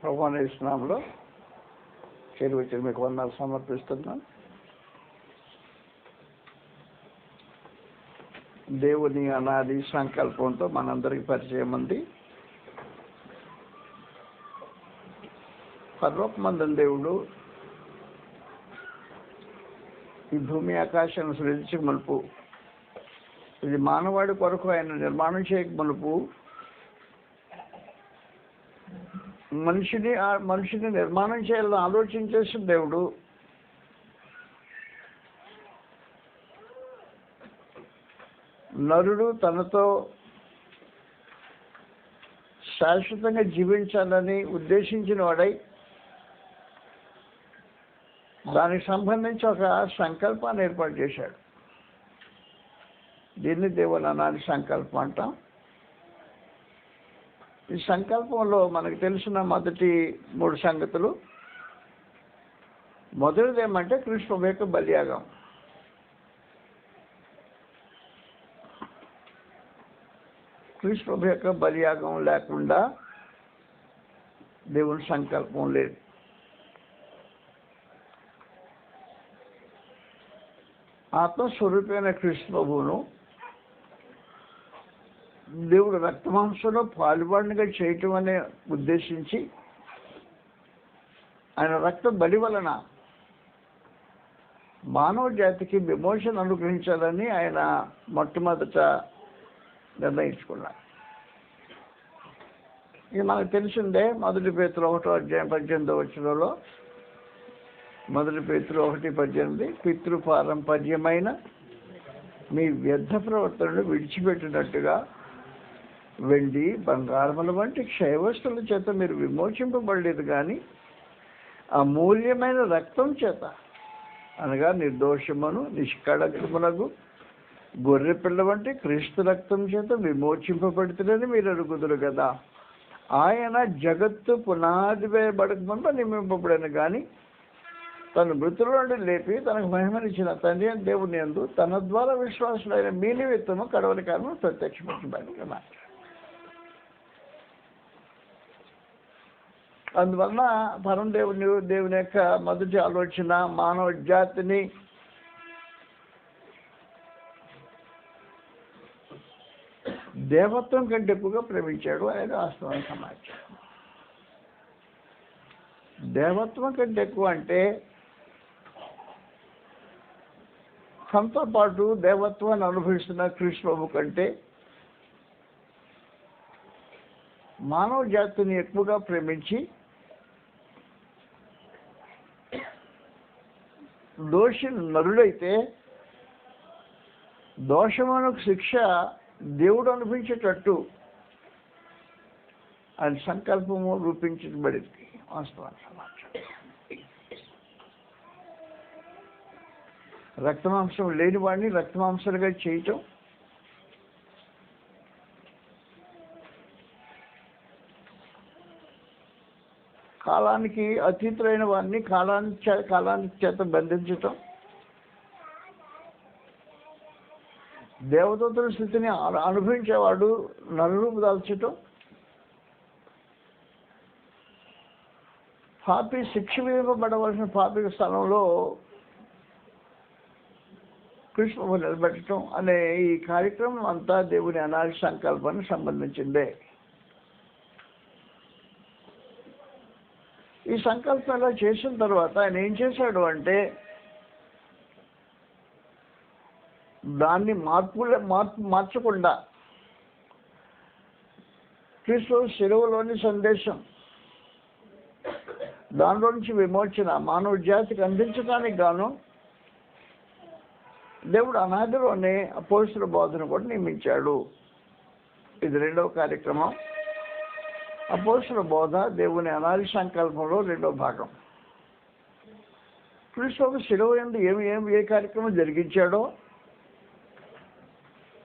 ప్రభువైన యేసు నామములో చేరి వచ్చిన మీకు వందనాలు సమర్పిస్తున్నాను. దేవుని అనాది సంకల్పంతో మనందరికీ పరిచయం ఉంది. పరలోకమందున్న దేవుడు ఈ భూమి ఆకాశాన్ని సృజించక మునుపు, ఇది మానవాడి కొరకు ఆయన నిర్మాణం చేయక మునుపు మనిషిని నిర్మాణం చేయాలని ఆలోచించేసిన దేవుడు నరుడు తనతో శాశ్వతంగా జీవించాలని ఉద్దేశించిన వాడై దానికి సంబంధించి ఒక సంకల్పాన్ని ఏర్పాటు చేశాడు. దీన్ని దేవుని అనాది సంకల్పం అంటాం. ఈ సంకల్పంలో మనకు తెలిసిన మొదటి 3 సంగతులు. మొదటిది ఏమంటే కృష్ణ యొక్క బలియాగం. కృష్ణ యొక్క బలియాగం లేకుండా దేవుని సంకల్పం లేదు. ఆత్మస్వరూపమైన కృష్ణువును దేవుడు రక్తమాంసంలో పాలుబాటుగా చేయటం అనే ఉద్దేశించి ఆయన రక్త బలి వలన మానవ జాతికి విమోచన అనుగ్రహించాలని ఆయన మొట్టమొదట నిర్ణయించుకున్నాడు. ఇది మనకు తెలిసిందే. 1 పేతురు 1:18 1 పేతురు 1:18 పితృపారంపర్యమైన మీ వ్యర్థ ప్రవర్తనను విడిచిపెట్టినట్టుగా వెండి బంగారముల వంటి క్షయవస్తుల చేత మీరు విమోచింపబడలేదు, కానీ అమూల్యమైన రక్తం చేత, అనగా నిర్దోషమును నిష్కళంకమునకు గొర్రె పిల్ల వంటి క్రీస్తు రక్తం చేత విమోచింపబడుతుందని మీరు అడుగుదురు కదా. ఆయన జగత్తు పునాది వేయబడక ముందు నియమింపబడను, కానీ తను మృతుల నుండి లేపి తనకు మహిమనిచ్చిన తండ్రి అని దేవుని యందు తన ద్వారా విశ్వాసులైన మీ నిమిత్తము కడవరి కాలం ప్రత్యక్షపరచబడిన. అందువలన దేవుని యొక్క మొదటి ఆలోచన మానవ జాతిని దేవత్వం కంటే ఎక్కువగా ప్రేమించాడు అనేది వాస్తవ సమాచారం. దేవత్వం కంటే ఎక్కువ అంటే తనతో పాటు దేవత్వాన్ని అనుభవిస్తున్న కృష్ణువు కంటే మానవ జాతిని ఎక్కువగా ప్రేమించి దోషి నరుడైతే దోషమునకు శిక్ష దేవుడు అనిపించేటట్టు ఆయన సంకల్పము రూపించబడింది. వాస్తవానికి సమాచారం. రక్తమాంసం లేని వాడిని రక్తమాంసాలుగా చేయటం, కాలానికి అతీతులైన వారిని కాలానికి చేత బంధించటం, దేవదూతల స్థితిని అనుభవించేవాడు నలురూపు దాల్చటం, పాపి శిక్ష విధింపబడవలసిన పాపి స్థలంలో కృష్ణువు నిలబెట్టడం అనే ఈ కార్యక్రమం అంతా దేవుని అనాది సంకల్పానికి సంబంధించిందే. ఈ సంకల్పం ఇలా చేసిన తర్వాత ఆయన ఏం చేశాడు అంటే దాన్ని మార్చకుండా క్రీస్తు శిలువలోని సందేశం, దానిలో నుంచి విమోచన మానవ జాతికి అందించడానికి గాను దేవుడు అనాదిలోనే అపోస్తలుల బోధన కూడా నియమించాడు. ఇది 2వ కార్యక్రమం. అపోస్తలుల బోధ దేవుని అనాది సంకల్పంలో 2వ భాగం. క్రీస్తు శిలువ యందు ఏ కార్యక్రమం జరిగించాడో,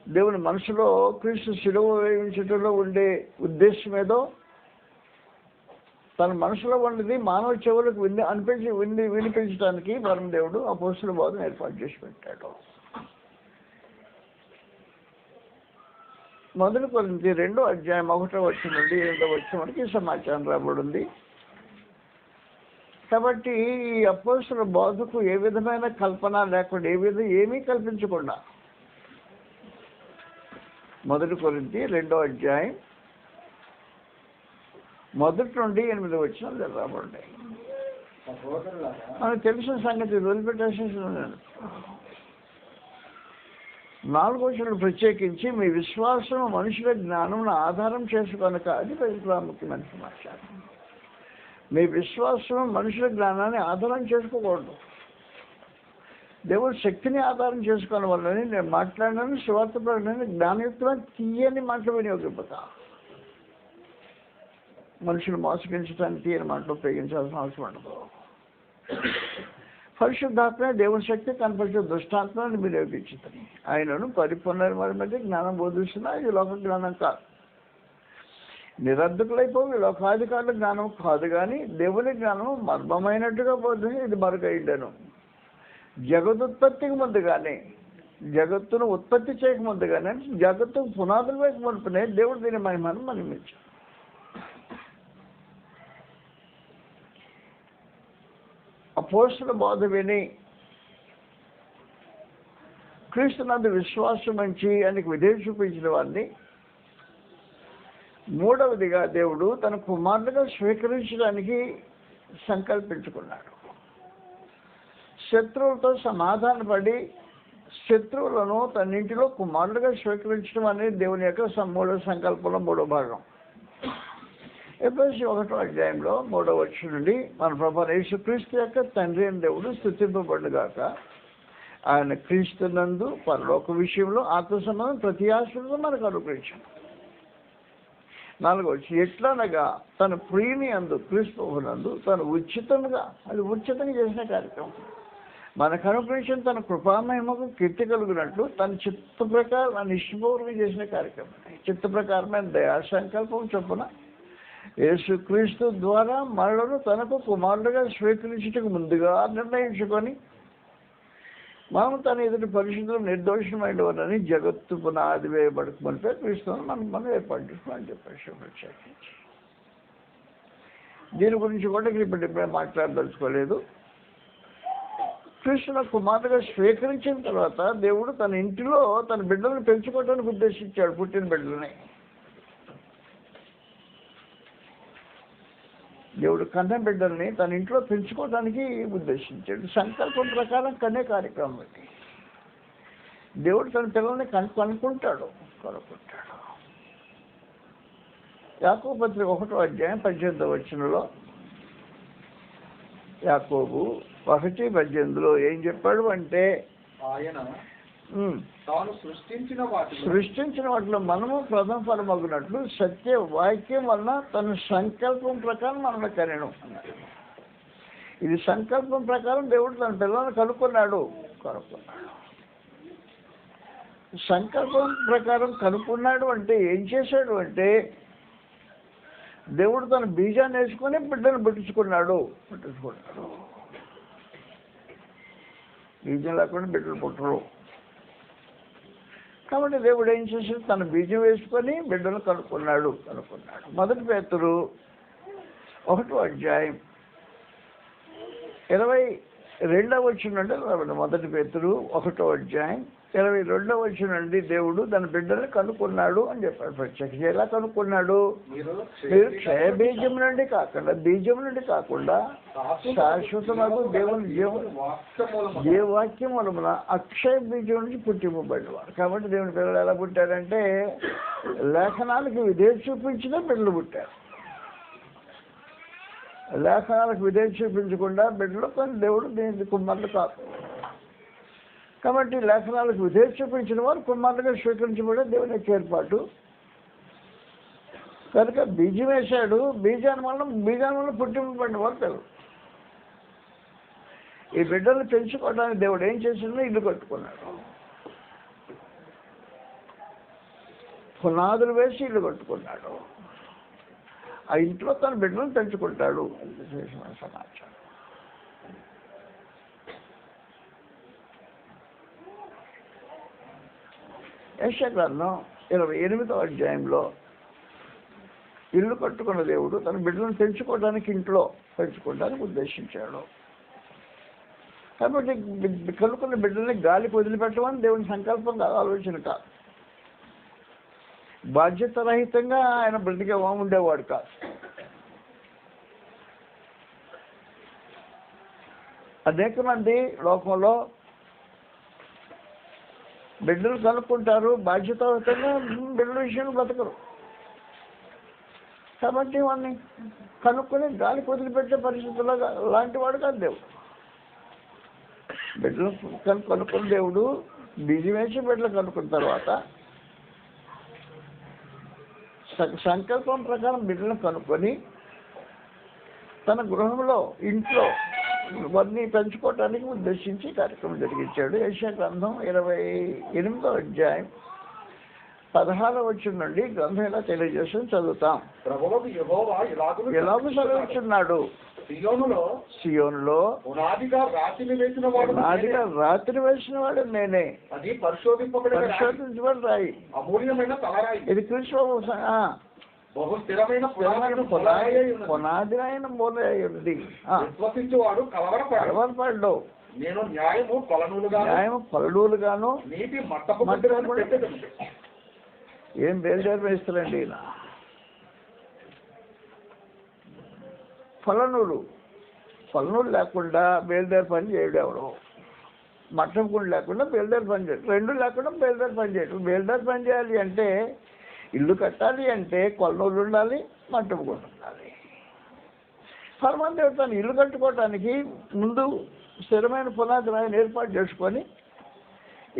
దేవుని మనసులో క్రీస్తు శిలువ వేయించడంలో ఉండే ఉద్దేశం ఏదో తన మనసులో ఉన్నది మానవ చెవులకు వినిపించడానికి దేవుడు అపోస్తలుల బోధన ఏర్పాటు చేసి పెట్టాడు. 1 కొరింథీ 2:1 నుండి 8 వరకు ఈ సమాచారం రాబడింది. కాబట్టి ఈ అపోస్తలుల బోధకు ఏ విధమైన కల్పన లేకుండా ఏమీ కల్పించకుండా 1 కొరింథీ 2వ అధ్యాయం 1 నుండి 8 వచనాలు చదవబడ్డాయి. మనకు తెలిసిన సంగతి వదిలిపెట్టేసేస్తున్నాను. 4వ వచనం ప్రత్యేకించి మీ విశ్వాసం మనుషుల జ్ఞానం ఆధారం చేసుకొనక, అది ప్రాముఖ్యమైన సమాచారం. మీ విశ్వాసం మనుషుల జ్ఞానాన్ని ఆధారం చేసుకోకూడదు. దేవుడి శక్తిని ఆధారం చేసుకోవడం వల్లని నేను మాట్లాడినాను. సువార్త ప్రకటన జ్ఞానయుక్తమైన తీయని మాటలు వినియోగిపోతా. మనుషులు మోసగించడానికి తీయని మాటలు ఉపయోగించాల్సిన అవసరం ఉండదు. పరిశుద్ధాత్మ దేవుని శక్తి కనపరిచే దుష్టాత్మని వినియోగించుతుంది. ఆయనను పరిపూర్ణ వారి మధ్య జ్ఞానం బోధిస్తున్నా. ఇది లోక జ్ఞానం కాదు. నిరర్ధకులైపోయి లోకాధికారుల జ్ఞానం కాదు, కానీ దేవుని జ్ఞానం మర్మమైనట్టుగా పోతుంది. ఇది మరొకైండను. జగదుత్పత్తికి ముందుగానే, జగత్తును ఉత్పత్తి చేయకముందుగానే, జగత్తు పునాదులు వైపు మునుపునే దేవుడు దీని మహిమను మహిమించాడు. అపోస్తలుల బోధ విని క్రీస్తునందు విశ్వాసం ఉంచి ఆయనకు విధేయత చూపించిన వారిని, మూడవదిగా దేవుడు తన కుమారుడుగా స్వీకరించడానికి సంకల్పించుకున్నాడు. శత్రువులతో సమాధానపడి శత్రువులను తన ఇంటిలో కుమారుడుగా స్వీకరించడం అనేది దేవుని యొక్క మూడవ సంకల్పంలో 3వ భాగం. ఎఫెసీ 1వ అధ్యాయంలో 3వ వచనం నుండి మన ప్రభువైన యేసుక్రీస్తు యొక్క తండ్రి అయిన దేవుడు స్తుతింపబడుగాక. ఆయన క్రీస్తునందు పరలోక విషయంలో ఆత్మ సంబంధం ప్రతి ఆశీర్వాదం మనకు అనుగ్రహించాడు. 4వ వచనం, ఎట్లనగా తన ప్రియుని యందు క్రీస్తునందు తను ఉచితంగా చేసిన కార్యక్రమం మనకు అనుగ్రహించిన తన కృపామహిమకు కీర్తి కలుగునట్లు తన చిత్త ప్రకారం నిష్పూర్వం చేసిన కార్యక్రమం. చిత్త ప్రకారమైన దయా సంకల్పం చొప్పున యేసుక్రీస్తు ద్వారా మనలను తనకు కుమారుడుగా స్వీకరించుటకు ముందుగా నిర్ణయించుకొని మనం తన ఎదుటి పరిశుద్ధులు నిర్దోషమైన వారని జగత్తు పునాది వేయబడక మునిపే క్రీస్తును మనం ఏర్పాటు చేసుకోమని చెప్పేసి ప్రత్యేకించి దీని గురించి కూడా ఇప్పుడు మాట్లాడదలుచుకోలేదు. క్రీస్తును కుమారుడుగా స్వీకరించిన తర్వాత దేవుడు తన ఇంటిలో తన బిడ్డలను పెంచుకోవడానికి ఉద్దేశించాడు. పుట్టిన బిడ్డలని దేవుడు కన్న బిడ్డల్ని తన ఇంట్లో పెంచుకోవడానికి ఉద్దేశించాడు. సంకల్పం ప్రకారం కనే కార్యక్రమం ఇది. దేవుడు తన పిల్లల్ని కనుక్కుంటాడు. యాకోబు పత్రిక 1వ అధ్యాయం 18వ వచనంలో యాకోబు 1:18లో ఏం చెప్పాడు అంటే, ఆయన తాను సృష్టించిన వాటిలో మనము ప్రథమ ఫలమగునట్లు సత్య వాక్యం వలన తన సంకల్పం ప్రకారం మనల్ని కనెను. ఇది సంకల్పం ప్రకారం దేవుడు తన పిల్లలను కనుక్కున్నాడు. సంకల్పం ప్రకారం కనుక్కున్నాడు అంటే ఏం చేశాడు అంటే, దేవుడు తన బీజాన్ని వేసుకొని బిడ్డను పుట్టించుకున్నాడు. బీజం లేకుండా బిడ్డలు పుట్టరు. కాబట్టి దేవుడు ఏం చేశాడు, తన బీజం వేసుకొని బిడ్డలు కనుక్కున్నాడు. 1 పేతురు 1వ అధ్యాయం 22వ వచనం నుండి 1 పేతురు 1వ అధ్యాయం 22వ వచనం నుండి దేవుడు తన బిడ్డల్ని కనుక్కున్నాడు అని చెప్పాడు. ప్రత్యేకించి ఎలా కనుక్కున్నాడు? మీరు క్షయబీజం నుండి కాకుండా శాశ్వతమగు దేవుని జీవవాక్యం మూలమున అక్షయ బీజం నుంచి పుట్టింపబడ్డవారు. కాబట్టి దేవుని పిల్లలు ఎలా పుట్టారంటే లేఖనాలకు విధేయత చూపించిన బిడ్డలు పుట్టారు. లేఖనాలకు విధేయత చూపించకుండా బిడ్డలు కానీ దేవుడు దీని కుమారులు కాదు. కాబట్టి లేఖనాలకు విధేయత చూపించిన వారు కుమారులుగా స్వీకరించబడే దేవుని యొక్క ఏర్పాటు. కనుక బీజం వేశాడు. బీజాన్ని వల్ల పుట్టింపబడిన వారు పిల్లలు. ఈ బిడ్డలు పెంచుకోవడానికి దేవుడు ఏం చేసిందో ఇల్లు కట్టుకున్నాడు. పునాదులు వేసి ఇల్లు కట్టుకున్నాడు. ఆ ఇంట్లో తన బిడ్డలను పెంచుకుంటాడు. విశేషమైన సమాచారం. యెషయా గ్రంథం 28వ అధ్యాయంలో ఇల్లు కట్టుకున్న దేవుడు తన బిడ్డలను పెంచుకోవడానికి ఇంట్లో పెంచుకోవడానికి ఉద్దేశించాడు. కాబట్టి కలుకున్న బిడ్డల్ని గాలికి వదిలిపెట్టమని దేవుని సంకల్పం కాదు, ఆలోచన కాదు. బాధ్యత రహితంగా ఆయన బ్రతికే ఉండేవాడు కాదు. అనేక మంది లోకంలో బిడ్డలు కనుక్కుంటారు, బాధ్యతాయుతంగా బిడ్డల విషయంలో బ్రతకరు. కాబట్టి వాడిని కనుక్కొని గాలికి వదిలిపెట్టే పరిస్థితుల్లో లాంటి వాడు కాదు దేవుడు. బిడ్డలు కనుక్కున్న దేవుడు బిజీ వేసి బిడ్డలు కనుక్కున్న తర్వాత సంకల్పం ప్రకారం బిడ్డలను కనుక్కొని తన గృహంలో ఇంట్లో వారిని పెంచుకోవటానికి ఉద్దేశించి కార్యక్రమం జరిగించాడు. యెషయా గ్రంథం 28వ అధ్యాయం 16వ వచనం నుండి గ్రంథం ఎలా తెలియజేసి చదువుతాం. ప్రభువు యెహోవా ఎలాగూ సెలవిస్తున్నాడు, సియోనులో పునాదిగా రాత్రి వేసిన వాడు నేనే, అది పరిశోధించబడి రాయి, అమూల్యమైన తలరాయి, ఇది కృష్ణ బహు స్థిరమైన పునాది అయిన మూల ఉంది. విశ్వసించువాడు కలవరపడ్డు. నేను న్యాయము కొలనూలుగాను నీతి మట్టపు. ఏం బేల్దారి వేస్తారండి ఈయన. కొలనూలు లేకుండా బేల్దారి పని చేయడు ఎవరు. మట్టం గుండు లేకుండా బేల్దారి పని చేయడు. రెండు లేకుండా బేల్దారి పని చేయడు. బేల్దారి పని చేయాలి అంటే ఇల్లు కట్టాలి అంటే కొలనూలు ఉండాలి, మట్టం గుండు ఉండాలి. పరమాత్మ తను ఇల్లు కట్టుకోవటానికి ముందు స్థిరమైన పునాది రాయిని ఏర్పాటు చేసుకొని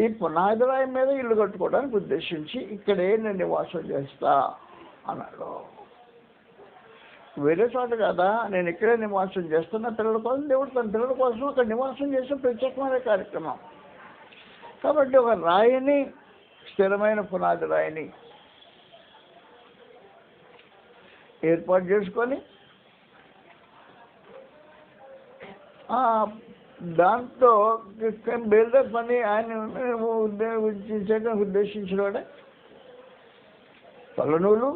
ఈ పునాది రాయి మీద ఇల్లు కట్టుకోవడానికి ఉద్దేశించి ఇక్కడే నేను నివాసం చేస్తా అన్నాడు. వేరే చోట కదా, నేను ఇక్కడే నివాసం చేస్తున్న పిల్లల కోసం దేవుడు తన పిల్లల కోసం అక్కడ నివాసం చేసే ప్రత్యేకమైన కార్యక్రమం. కాబట్టి ఒక రాయిని, స్థిరమైన పునాది రాయిని ఏర్పాటు చేసుకొని దాంతో బిల్డర్ పని ఆయన చేయడానికి ఉద్దేశించిన వాడే. కొలనూలు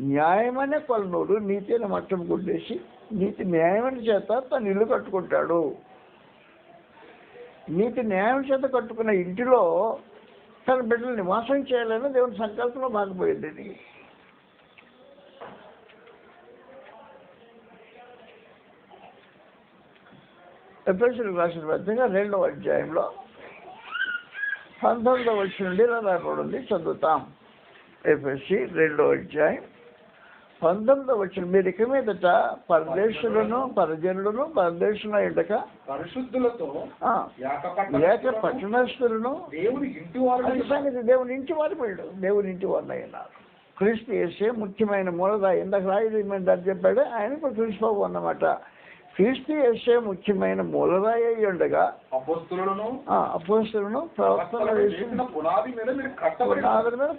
న్యాయమనే కొలనూలు, నీతి అనే మట్టం కొట్టేసి నీతి న్యాయమని చేత తను ఇల్లు కట్టుకుంటాడు. నీతి న్యాయం చేత కట్టుకున్న ఇంటిలో తన బిడ్డలు నివాసం చేయాలని దేవుని సంకల్పంలో భాగపోయింది. ఇది ఎఫెసీయులకు రాసిన పత్రిక 2వ అధ్యాయంలో 19వ వచనం నుండి ఇలా రాయబడింది, చదువుతాం. ఎఫెసీ 2వ అధ్యాయం 19వ వచనం, మీరు ఇక మీదట పరదేశులను పరజనులను పరదేశుల ఎండక పరిశుద్ధులతో ఏక పట్టణస్థులను దేవుని ఇంటి వారి వీళ్ళు దేవుని ఇంటి వారిని అయినారు. క్రీస్తు యేసే ముఖ్యమైన మూలరాయి. ఇందాక రాయి దాన్ని చెప్పాడు ఆయన, ఇప్పుడు క్రీస్తు బాబు అన్నమాట. క్రీస్తు యేసే ముఖ్యమైన మూలరాయి అయి ఉండగా అపోస్తలులను ప్రవక్తలు వేసిన పునాది మీద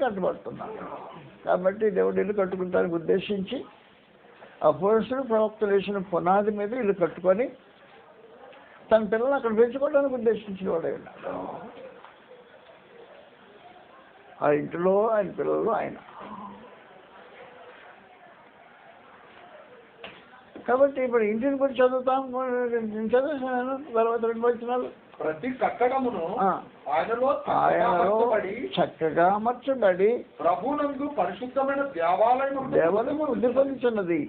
కట్టబడుతున్నారు. కాబట్టి దేవుడు ఇల్లు కట్టుకుంటానికి ఉద్దేశించి అపోస్తలులు ప్రవక్తలు వేసిన పునాది మీద ఇల్లు కట్టుకొని తన పిల్లలు అక్కడ పెంచుకోవడానికి ఉద్దేశించిన వాడే ఉన్నాడు. ఆ ఇంటిలో ఆయన పిల్లలు ఆయన. కాబట్టి ఇప్పుడు ఇంటిని గురించి చదువుతాం. చదువుతున్నాను తర్వాత 2 వచనాలు. ప్రతి కట్టడమును ఆయనలో చక్కగా అమర్చబడి ప్రభునందు పరిశుద్ధమైన దేవాలయం వృద్ధి పొందుతున్నది.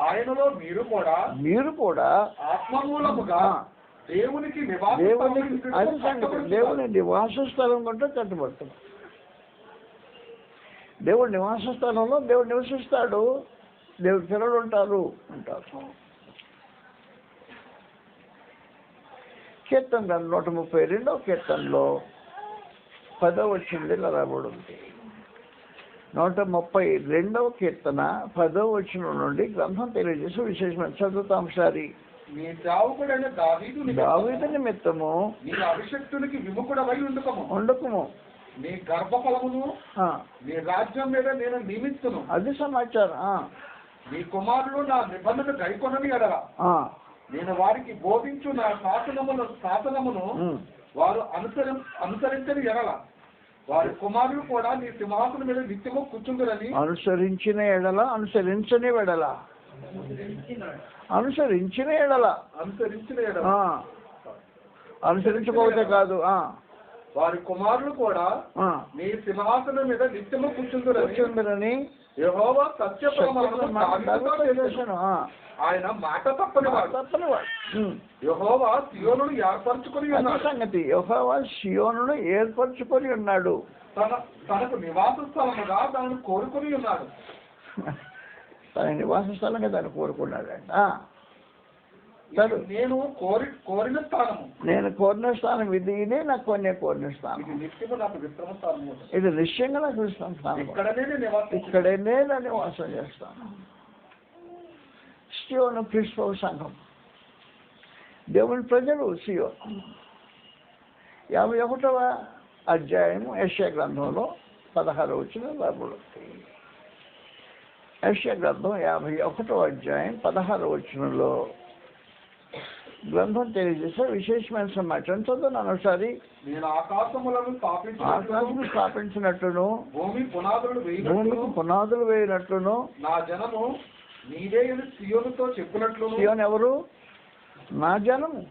ఆయనలో మీరు కూడా ఆత్మమూలముగా దేవుని నివాస స్థలం కంటే కట్టబడుతుంది. దేవుడి నివాస స్థలంలో దేవుడు నివసిస్తాడు, దేవుడి పిల్లలు ఉంటారు. కీర్తన 132వ కీర్తనలో 10వ వచనం ఇలా రాబడింది. 132వ కీర్తన 10వ వచనం నుండి గ్రంథం తెలియజేసి విశేషమైన చదువుతాం. సారి నీ సేవకుడైన దావీదు నిమిత్తము నీ అభిషక్తునికి విముఖుడవై ఉండకుము, నీ గర్భఫలమును నీ రాజ్యం మీద నేను నియమిస్తును. అది సమాచారం. నీ కుమారులు నా నిబంధన గైకొనని ఎడల నేను వారికి బోధించు నా శాసనమును వారు అనుసరించని ఎడల వారి కుమారులు కూడా నీ సింహాసనం మీద నిత్యము కూర్చుందురని. అనుసరించిన ఎడల, అనుసరించని ఎడల, అనుసరించిన ఎడల, అనుసరించిన ఎడల, అనుసరించకపోతే కాదు. వారి కుమారులు కూడా నీ సింహాసనం మీద నిత్యము కూర్చుందురని యెహోవా సత్య ప్రమాణమును చేశాను. ఆయన మాట తప్పనివాడు. యెహోవా సీయోనును ఏర్పరచుకొని ఉన్నాడు. సంగతి యెహోవా సీయోనును ఏర్పరచుకొని ఉన్నాడు. తనకు నివాస స్థలముగా దాన్ని కోరుకొని ఉన్నాడు. తన నివాస స్థలంగా దాన్ని కోరుకున్నాడంట. నేను కోరిన స్థానము, నేను కోరిన స్థానం ఇది, ఇదే నాకు కోరిన స్థానం, ఇది నిత్యము నాకు విశ్రమ స్థానము, ఇది నిశ్చయంగా నాకు విశ్రమ స్థానం, ఇక్కడే నేను నివాసం చేస్తాను. సియోను క్రీస్తు సంఘం, దేవుని ప్రజలు సియోను. 51వ అధ్యాయము యెషయా గ్రంథంలో 16 వచనం బైబిల్. యెషయా గ్రంథం 51వ అధ్యాయం 16 వచనంలో గ్రంథం తెలియజేసే విశేషమైన సమాచారం చదువున్నాను ఒకసారి. నేను ఆకాశములను స్థాపించినట్లును భూమికి పునాదులు వేయినట్లును నా జనము నీవే అని సియోనుతో చెప్పినట్లు. సియోను ఎవరు? నా జనము.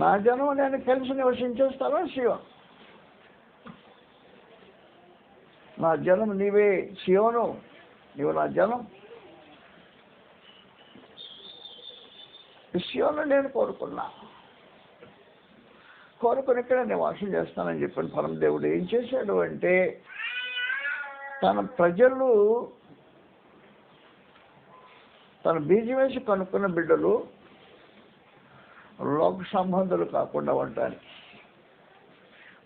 నా జనం నేను కలిసి నివసించే స్థలం సియోను. నా జనం నీవే సియోను, నీవు నా జనం. సియోను నేను కోరుకుని ఇక్కడ నివాసం చేస్తానని చెప్పిన పరమదేవుడు ఏం చేశాడు అంటే, తన ప్రజలు, తన బీజం వేసి కనుక్కున్న బిడ్డలు లోక సంబంధాలు కాకుండా ఉండటానికి,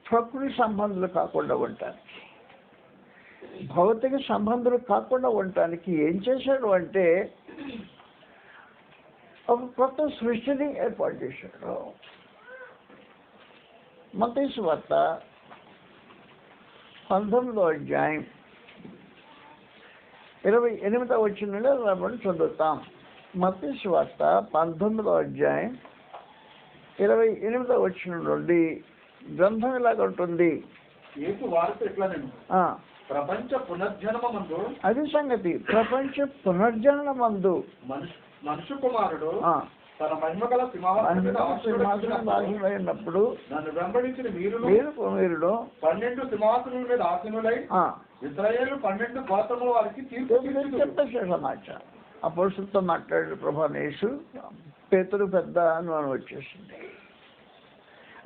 ప్రకృతి సంబంధాలు కాకుండా ఉండటానికి, భౌతిక సంబంధాలు కాకుండా ఉండటానికి ఏం చేశాడు అంటే ఒక కొత్త సృష్టిని ఏర్పాటు చేశాడు. మత్తయి సువార్త 19వ అధ్యాయం 28వ వచనం నుండి మనం చదువుతాం. మత్తయి సువార్త 19వ అధ్యాయం 28వ వచనం నుండి గ్రంథం ఇలాగ ఉంటుంది. ప్రపంచ పునర్జన్మమందు, అది సంగతి, ప్రపంచ పునర్జన్మమందు మనుష్య కుమారుడు తన మహిమ గల సింహాసనమైనప్పుడు నన్ను వెంబడించిన మీరు 12 సింహాసనముల మీద ఆసీనులై ఇశ్రాయేలు 12 గోత్రముల వారికి తీర్పు చెప్పేసే సమాచారం. అపోస్తలులతో మాట్లాడాడు ప్రభువైన యేసు. పేతురు పెద్ద అనుమానం వచ్చేసింది.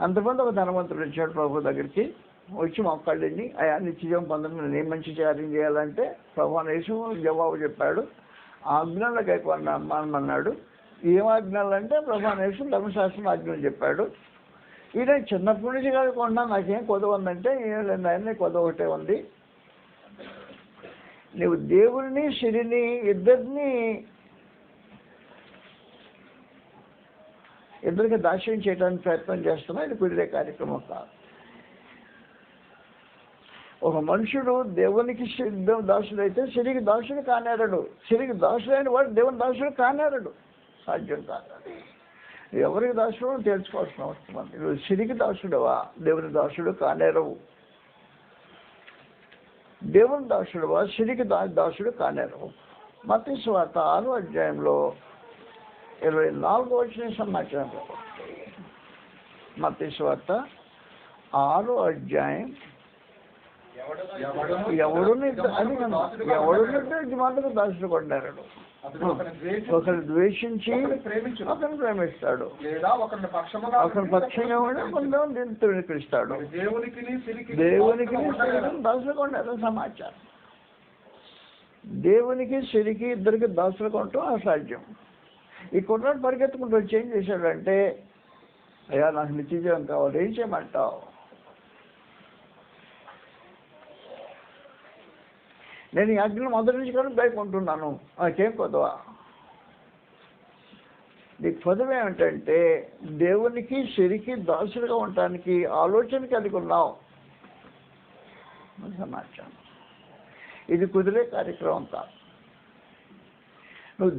అంతమంది ఒక ధనవంతుడు వచ్చాడు ప్రభు దగ్గరికి. వచ్చి మొక్కళ్ళని, అయా నిత్యజీవం పొందడం నేను ఏం మంచి కార్యం చేయాలంటే ప్రభువైన యేసు జవాబు చెప్పాడు. ఆజ్ఞలు కైకొనమన్నాడు. ఏం ఆజ్ఞలు అంటే ప్రభువైన యేసు ధర్మశాస్త్రం ఆజ్ఞలు చెప్పాడు. ఈయన చిన్నప్పటి నుంచి కనుకున్నా నాకేం కొదవ ఉందంటే, ఏం లేదు ఆయన కొదవ ఒకటే ఉంది, నువ్వు దేవుడిని సిరిని ఇద్దరికి దాస్యం చేయడానికి ప్రయత్నం చేస్తున్నా. ఇది కుదిరే కార్యక్రమం కాదు. ఒక మనుషుడు దేవునికి దాసుడు అయితే సిరికి దాసుడు కానేరడు. సిరికి దాసుడైన వాడు దేవుని దాసుడు కానేరడు. సాధ్యం కాదు. ఎవరికి దాసుడు తెలుసుకోవాల్సిన అవసరం ఉంది. నువ్వు సిరికి దాసుడువా? దేవుని దాసుడు కానేరవు. దేవుని దాసుడువా? సిరికి దాసుడు కానేరవు. మత్తయి సువార్త 6వ అధ్యాయంలో 24వ వచనం సమాచారం. మత్తయి సువార్త 6వ అధ్యాయం ఎవడుని యజమానులకు దాసుడు కొన్నాడు. ఒకరు ద్వేషించి ఒకరిని ప్రేమిస్తాడు, ఒకరి పక్షంగా ఉండి కొందరు తృణీకరిస్తాడు. దేవునికి దాసులు కొన్నారు సమాచారం. దేవునికి సిరికి ఇద్దరికి దాసులు కొనటం అసాధ్యం. ఈ కుట్రాడు పరిగెత్తుకుంటూ వచ్చి ఏం చేశాడంటే, అయ్యా నాకు నిత్యజీవం కావాలి, ఏం చేయమంటావు? నేను ఈ ఆజ్ఞలు మొదటి నుంచి కానీ భయకుంటున్నాను, నాకేం కొదవా? నీకు కొదవ ఏమిటంటే దేవునికి సిరికి దాసులుగా ఉండటానికి ఆలోచన కలిగి ఉన్నావు సమాచారం. ఇది కుదిరే కార్యక్రమం కాదు. నువ్వు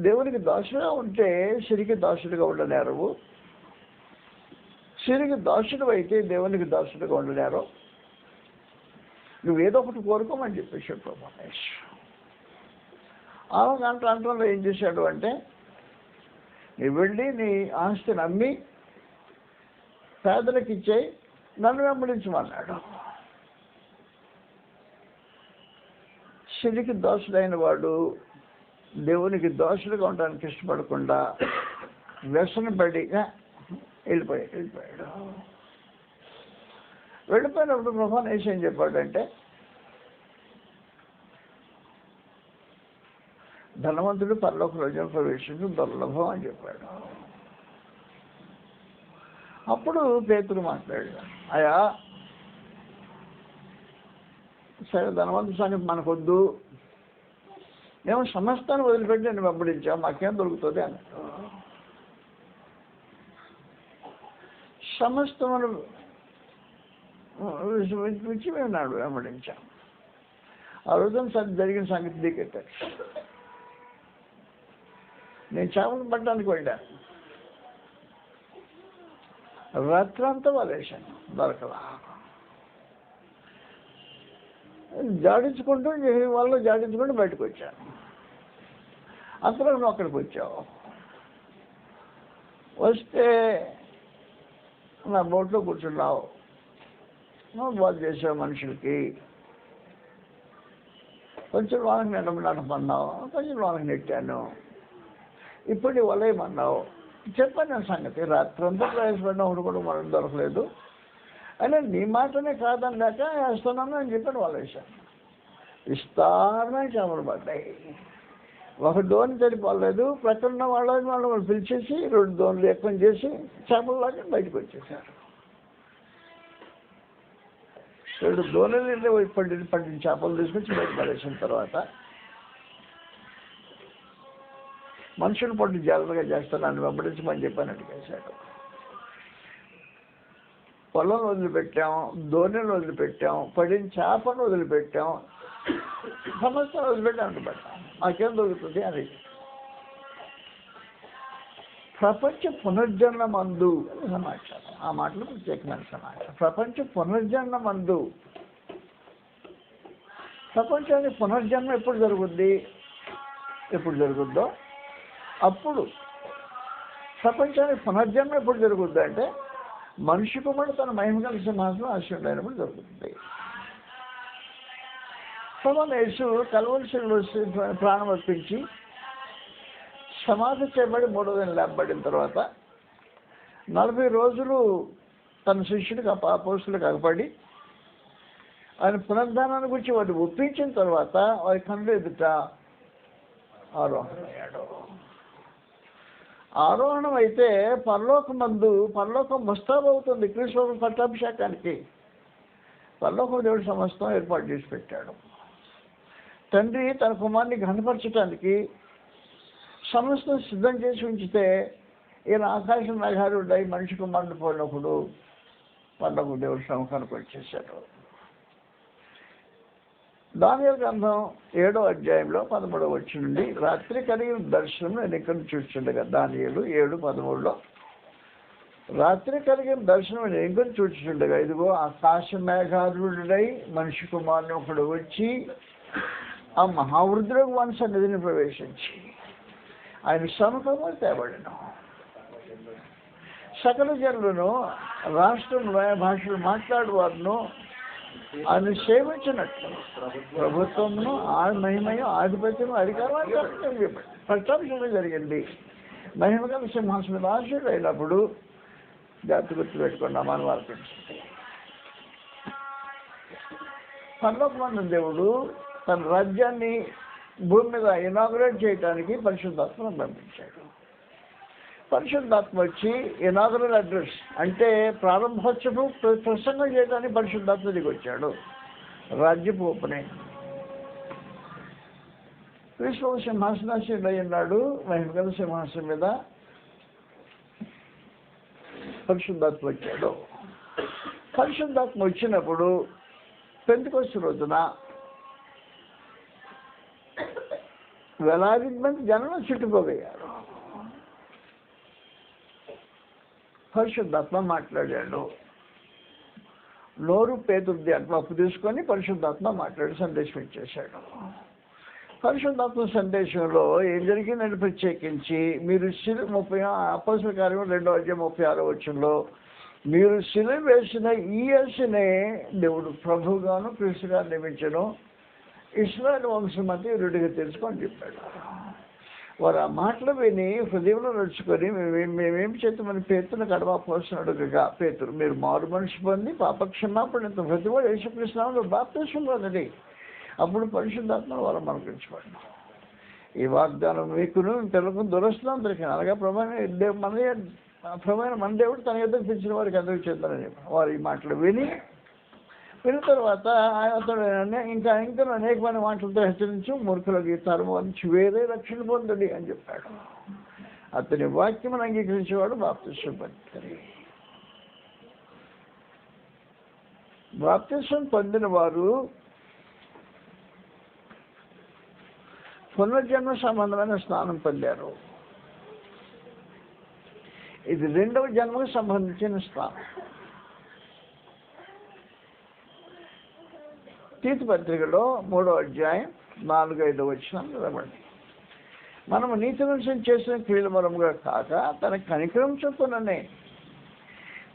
దేవునికి దాసుడుగా ఉంటే సిరికి దాసుడుగా ఉండలేరు. సిరికి దాసుడు అయితే దేవునికి దాసుడుగా ఉండలేరు. నువ్వు ఏదో ఒకటి కోరుకోమని చెప్పేశాడు ప్రభానేష్. ఆ అంటంలో ఏం చేశాడు అంటే, నువ్వు వెళ్ళి నీ ఆస్తిని అమ్మి పేదలకు ఇచ్చేయి, నన్ను వెంబడించమన్నాడు. శనికి దోషుడైన వాడు దేవునికి దోషులుగా ఉండడానికి ఇష్టపడకుండా వ్యసనపడి వెళ్ళిపోయాడు. వెళ్ళిపోయినప్పుడు ప్రభానేష్ ఏం చెప్పాడంటే, ధనవంతుడు పరలోక రాజ్యం ప్రవేశించడం దుర్లభం అని చెప్పాడు. అప్పుడు పేతురు మాట్లాడాడు, అయ్యా సరే ధనవంతు సంగతి మనకొద్దు, మేము సమస్తాన్ని వదిలిపెట్టి నేను వెంబడించాం, మాకేం దొరుకుతుంది అన్నాడు. సమస్తమును విడిచి మేము నాడు వెంబడించాం. ఆ రోజున జరిగిన సంగతి దిగెట్టాడు. నేను చేపలు పట్టడానికి వెళ్ళాను, రాత్రంతా వలేశాను, దొరకలా. జాడించుకుంటూ వాళ్ళు జాడించుకుంటూ బయటకు వచ్చాను. అంతలో నువ్వు అక్కడికి వచ్చావు. వస్తే నా బోట్లో కూర్చున్నావు, నువ్వు బాధ చేసావు మనుషులకి. కొంచెం వాళ్ళకి నడమన్నావు, కొంచెం వాళ్ళకి నెట్టాను, ఇప్పుడు వలేయమన్నావు. చెప్పాను నేను సంగతి, రాత్రంతా ప్రయాసపడిన ఒకటి కూడా మనం దొరకలేదు, అయినా నీ మాటనే కాదని లేక వేస్తున్నాను అని చెప్పాను. వాళ్ళు వేశాను, విస్తారమైన చేపలు పడ్డాయి. ఒక దోణి సరిపోలేదు, ప్రక్కన వాళ్ళు పిలిచేసి 2 దోణులు ఎక్కువ చేసి చేపల్లాగా బయటకు వచ్చేసారు. 2 దోణులు పట్టిన చేపలు తీసుకొచ్చి బయట పడేసిన తర్వాత, మనుషులు పట్టు జాగ్రత్తగా చేస్తాను నన్ను వెంబడించమని చెప్పాను అడిగేశాడు. పొలం వదిలిపెట్టాం, దోణిని వదిలిపెట్టాం, పడిన చేపను వదిలిపెట్టాం, సమస్యను వదిలిపెట్టి అంటుపెట్టాం, మాకేం దొరుకుతుంది అని. ప్రపంచ పునర్జన్మ మందు సమాచారం, ఆ మాటలు ప్రత్యేకమైన సమాచారం. ప్రపంచ పునర్జన్మ మందు, ప్రపంచానికి పునర్జన్మ ఎప్పుడు జరుగుద్దో అప్పుడు, ప్రపంచానికి పునర్జన్మ ఎప్పుడు జరుగుద్ది అంటే మనిషి కుమారుడు తన మహిమగల సింహాసనం ఆశీర్వైనప్పుడు జరుగుతుంది. యేసు కల్వరిశిలో ప్రాణం అర్పించి సమాధి చేయబడి 3వ దినం లేపబడిన తర్వాత 40 రోజులు తన శిష్యుడికి అపోస్తలులకు అగపడి ఆయన పునరుద్ధానాన్ని గురించి వాటిని ఒప్పించిన తర్వాత వారి కళ్ళు ఎదుట ఆరోహణమయ్యాడు. ఆరోహణం అయితే పరలోకం ముస్తాబవుతుంది క్రీస్తు పట్టాభిషేకానికి. పరలోకం దేవుడు సమస్తం ఏర్పాటు చేసి పెట్టాడు. తండ్రి తన కుమారుని ఘనపరచడానికి సమస్తం సిద్ధం చేసి ఉంచితే ఈయన ఆకాశం మేఘారుడై మనిషి కుమారుని పోయినప్పుడు పరలోకం దేవుడు సముఖానికి వచ్చేసాడు. దానియేలు గ్రంథం 7వ అధ్యాయంలో 13వ వచనం నుండి, రాత్రి కలిగిన దర్శనం నేను ఇక్కడ చూస్తుండగా, దానియేలు 7:13లో, రాత్రి కలిగిన దర్శనం నేను ఇక్కడ చూస్తుండగా, ఇదిగో ఆకాశ మేఘారుడై మనిషి కుమారుని ఒకడు వచ్చి ఆ మహావృద్ధులకు వన్ సన్నిధిని ప్రవేశించి ఆయన సముఖంలో తేబడిను. సకల జనులను, రాష్ట్రంలో భాషలు మాట్లాడేవారును ఆయన సేవించినట్లు ప్రభుత్వమును మహిమయు ఆధిపత్యం అధికారం ప్రత్యక్షంగా జరిగింది. మహిమగల సింహాసనం మీద ఆశీర్వాదం అయినప్పుడు జాతి గుర్తు పెట్టుకున్నామని వారు తెలుస్తుంది. పరలోకమందు దేవుడు తన రాజ్యాన్ని భూమి మీద ఇనాగ్రేట్ చేయడానికి పరిశుద్ధాత్మను పంపించాడు. పరిశుద్ధాత్మ వచ్చి ఇనాగరల్ అడ్రస్ అంటే ప్రారంభోత్సవం ప్రసంగం చేయడానికి పరిశుద్ధాత్మ దిగి వచ్చాడు. రాజ్యపు ఓపెనింగ్. క్రీస్తు సింహాసనాసీనుడై ఉన్నాడు. మహిమగల సింహాసనం మీద పరిశుద్ధాత్మ వచ్చాడు. పరిశుద్ధాత్మ వచ్చినప్పుడు పెంతెకొస్తు రోజున వేలాది మంది జనం చుట్టుకోగలిగారు. పరిశుద్ధాత్మ మాట్లాడాడు. నోరు పేతుర్ది అంటే అప్పు తీసుకొని పరిశుద్ధాత్మ మాట్లాడి సందేశం ఇచ్చేశాడు. పరిశుద్ధాత్మ సందేశంలో ఏం జరిగిందని ప్రత్యేకించి మీరు అపోస్తలుల కార్యం 2:36 మీరు శిలువ వేసిన ఈ యేసునే దేవుడు ప్రభువుగాను క్రీస్తుగా నియమించను, ఇశ్రాయేలు వంశం అంతా ఇరుడిగా తెలుసుకొని చెప్పాడు. వారు ఆ మాటలు విని హృదయంలో నడుచుకొని మేమేం చేద్దామని పేతును గడవ పోస్తున్నాడుగా, పేతురు మీరు మారు మనిషి పొంది పాపక్షమాపణ ప్రతి వాడు యేసుక్రీస్తునామములో బాప్తిస్మం పొందండి, అప్పుడు పరిశుద్ధాత్మ వరం అనుగ్రహించబడిన. ఈ వాగ్దానం మీకును పిల్లలకు దురస్తులందరికీ అనగా మన దేవుడు తన ఎదురు పిలిచిన వారికి అందరికీ చెందాలని చెప్పారు. వారు ఈ మాటలు విన్న తర్వాత అతడు ఇంకా అనేకమైన మాటలతో హెచ్చరించు మూర్ఖులకి తరము నుంచి వేరే రక్షణ పొందండి అని చెప్పాడు. అతని వాక్యమును అంగీకరించేవాడు బాప్తిస్మం పొందుతారు. బాప్తిస్మం పొందిన వారు పునర్జన్మ సంబంధమైన స్నానం పొందారు. ఇది 2వ జన్మకు సంబంధించిన స్నానం. తీతు పత్రికలో 3:4-5 నిలబడి మనము నీతి నుంచి చేసిన క్రియల మూలముగా కాక తన కనికరం చొప్పుననే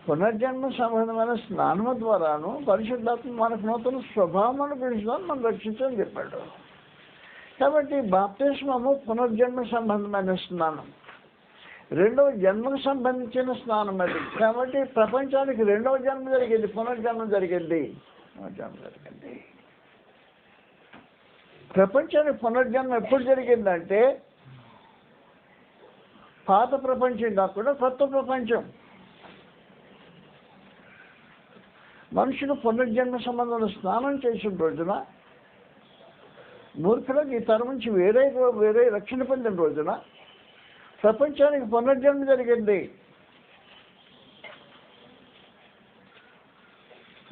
పునర్జన్మ సంబంధమైన స్నానము ద్వారాను పరిశుద్ధాత్మ మనకు నూతన స్వభావం అనుగ్రహించడానికి మనం రక్షించని చెప్పాడు. కాబట్టి బాప్తిస్మము పునర్జన్మ సంబంధమైన స్నానం, 2వ జన్మకు సంబంధించిన స్నానం అది. కాబట్టి ప్రపంచానికి 2వ జన్మ జరిగింది, పునర్జన్మ జరిగింది. ప్రపంచానికి పునర్జన్మ ఎప్పుడు జరిగిందంటే పాత ప్రపంచం కాకుండా కొత్త ప్రపంచం. మనుషులు పునర్జన్మ సంబంధంలో స్నానం చేసిన రోజున, మూర్ఖులకు ఈ తరం నుంచి వేరే రక్షణ పొందిన రోజున ప్రపంచానికి పునర్జన్మ జరిగింది.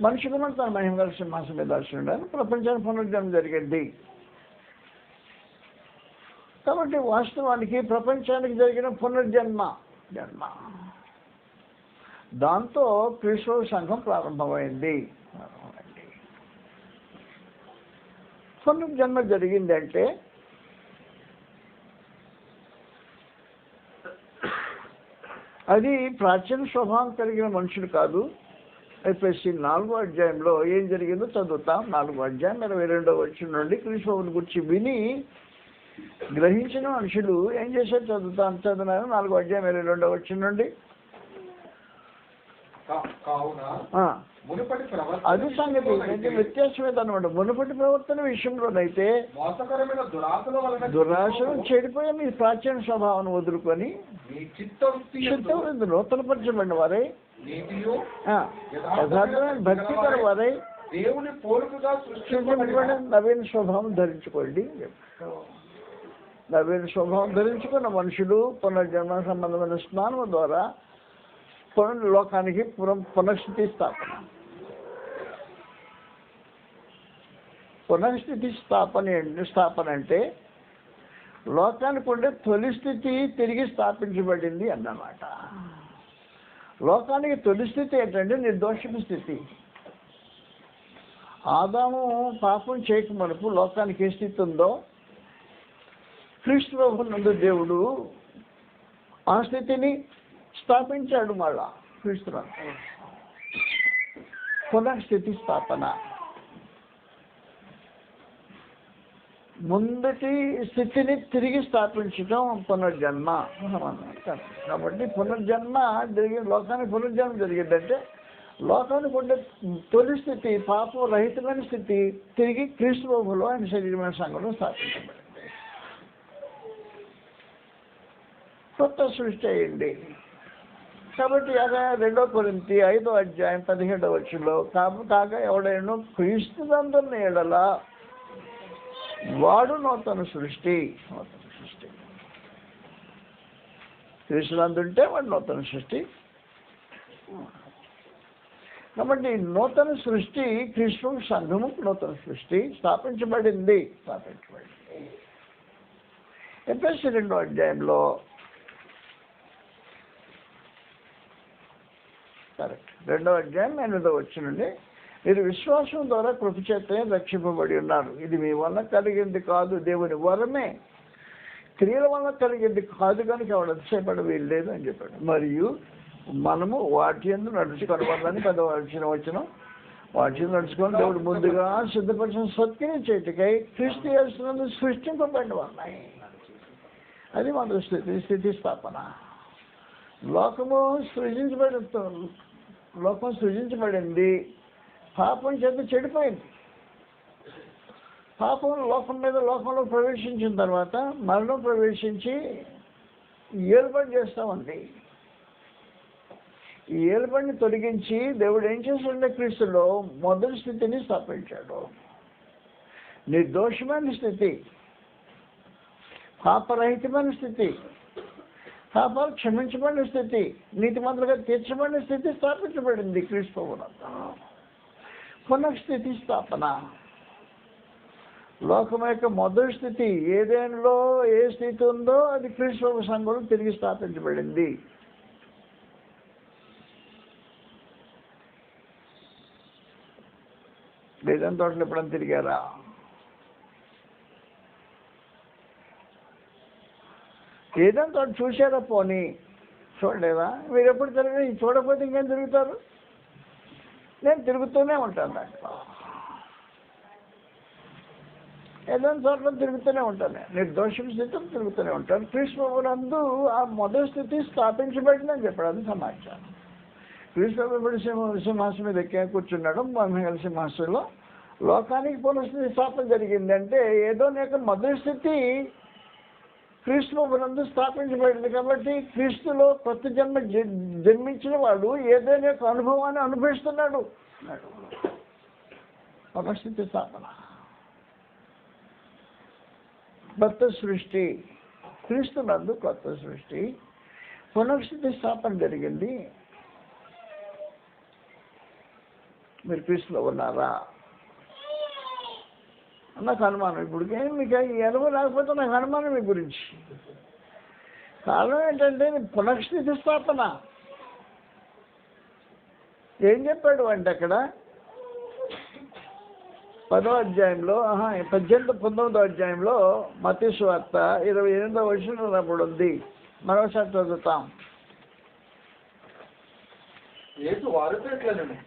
మనుషులు తన మహిమ గల సింహాసనం మీద దాల్చుండాలని ప్రపంచానికి పునర్జన్మ జరిగింది. కాబట్టి వాస్తవానికి ప్రపంచానికి జరిగిన పునర్జన్మ దాంతో క్రీస్తు సంఘం ప్రారంభమైంది. పునర్జన్మ జరిగింది అంటే అది ప్రాచీన స్వభావం కలిగిన మనుషులు కాదు. ఎఫెసీ 4:0 ఏం జరిగిందో చదువుతాం. 4:22 నుండి క్రీస్తువుని గురించి విని గ్రహించిన మనుషులు ఏం చేశారు చదువుతున్నారు. 4:22 నుండి అది సంగతి వ్యత్యాసం ఏదన్నమాట. మునుపటి ప్రవర్తన విషయంలోనైతే దురాశను చెడిపోయి మీ ప్రాచీన స్వభావం వదులుకొని చిత్తం నూతనపరచబడిన వారై యథార్థమైన భక్తి గల వారై దేవుని పోలికగా సృష్టించబడిన నవీన స్వభావం ధరించుకోండి. నవీన స్వభావం ధరించుకున్న మనుషులు పునర్జన్మ సంబంధమైన స్నానం ద్వారా లోకానికి పునఃస్థితి స్థాపన అంటే లోకానికి ఉండే తొలి స్థితి తిరిగి స్థాపించబడింది అన్నమాట. లోకానికి తొలి స్థితి ఏంటంటే నిర్దోషపు స్థితి. ఆదాము పాపం చేయక మనకు లోకానికి ఏ స్థితి ఉందో క్రీస్తు ప్రభువునందు దేవుడు ఆ స్థితిని స్థాపించాడు. మళ్ళా క్రీస్తు పునఃస్థితి స్థాపన. ముందటి స్థితిని తిరిగి స్థాపించడం పునర్జన్మ. కాబట్టి పునర్జన్మ లోకానికి పునర్జన్మ జరిగిందంటే లోకానికి ఉండే తొలి స్థితి పాపం రహితమైన స్థితి తిరిగి క్రీస్తు ప్రభువులో ఆయన శరీరమైన సంఘంలో స్థాపించబడింది. కొత్త సృష్టి అయింది. కాబట్టి అదే 2 కొరింథీ 5:17 కాగా ఎవడైనా క్రీస్తునందున్న ఎడల వాడు నూతన సృష్టి. క్రీస్తునందుంటే వాడు నూతన సృష్టి. కాబట్టి నూతన సృష్టి క్రీస్తు సంఘము నూతన సృష్టి స్థాపించబడింది. ఎఫెసీ 2:8 కరెక్ట్ 2:8 నుండి మీరు విశ్వాసం ద్వారా కృప చేతనే రక్షింపబడి ఉన్నారు. ఇది మీ వల్ల కలిగింది కాదు, దేవుని వరమే. క్రియల వల్ల కలిగింది కాదు కనుక ఎవడు అతిశయపడ వీల్లేదు అని చెప్పాడు. మరియు మనము వాటి యందు నడుచుకొనవాలని పెద్ద వచ్చిన వాటి యందు నడుచుకొని దేవుడు ముందుగా సిద్ధపరిచిన సత్క్రియ చేతికై క్రీస్తు యేసునందు సృష్టింపబడిన ఉన్నాయి. అది మన స్థితి స్థాపన. లోకం సృజించబడింది, పాపం చేత చెడిపోయింది. పాపం లోకంలో ప్రవేశించిన తర్వాత మరణం ప్రవేశించి ఏలుబడి చేస్తామండి. ఈ ఏలుబడిని తొలగించి దేవుడు ఏం చేస్తుండే, క్రీస్తులో మొదటి స్థితిని స్థాపించాడు. నిర్దోషమైన స్థితి, పాపరహితమైన స్థితి, పాపాలు క్షమించబడిన స్థితి, నీతిమంతులుగా తీర్చబడిన స్థితి స్థాపించబడింది క్రీస్తు ప్రభువునందు. పునఃస్థితి స్థాపన. లోకం యొక్క మొదటి స్థితి ఏదేనిలో ఏ స్థితి ఉందో అది క్రీస్తు ప్రభు సంఘంలో తిరిగి స్థాపించబడింది. ఏదైనా తోటలు ఎప్పుడైనా తిరిగారా? ఏదైనా తోట చూసారా? పోనీ చూడలేదా? మీరు ఎప్పుడు తిరిగి చూడకపోతే ఇంకేం తిరుగుతారు? నేను తిరుగుతూనే ఉంటాను, దాంట్లో ఏదైనా చోట్ల తిరుగుతూనే ఉంటాను. నిర్దోషం స్థితిలో తిరుగుతూనే ఉంటాను. క్రీస్తు ప్రభువునందు ఆ మొదటి స్థితి స్థాపించబడిందని చెప్పాడు. అది సమాచారం. క్రీస్తు ప్రభు సింహాసనం మీద ఎక్కి కూర్చున్నాడు. మహిళ సింహాసనంలో లోకానికి పునఃస్థితి స్థాపన జరిగింది. అంటే ఏదో యొక్క మొదటి స్థితి క్రీస్తు ప్రభువునందు స్థాపించబడింది. కాబట్టి క్రీస్తులో కొత్త జన్మించిన వాడు ఏదైనా యొక్క అనుభవాన్ని అనుభవిస్తున్నాడు. పునఃస్థితి స్థాపన, కొత్త సృష్టి. క్రీస్తునందు కొత్త సృష్టి, పునఃస్థితి స్థాపన జరిగింది. మీరు క్రీస్తులో ఉన్నారా? నాకు అనుమానం. ఇప్పుడు మీకు ఈ అనుభవం లేకపోతే నాకు అనుమానం మీ గురించి. కారణం ఏంటంటే పునఃస్థితి స్థాపన. ఏం చెప్పాడు అంటే అక్కడ 10వ అధ్యాయంలో 19వ అధ్యాయంలో మత్తయి సువార్త 28వ వచనం అప్పుడు ఉంది. మరోసారి చదువుతాం.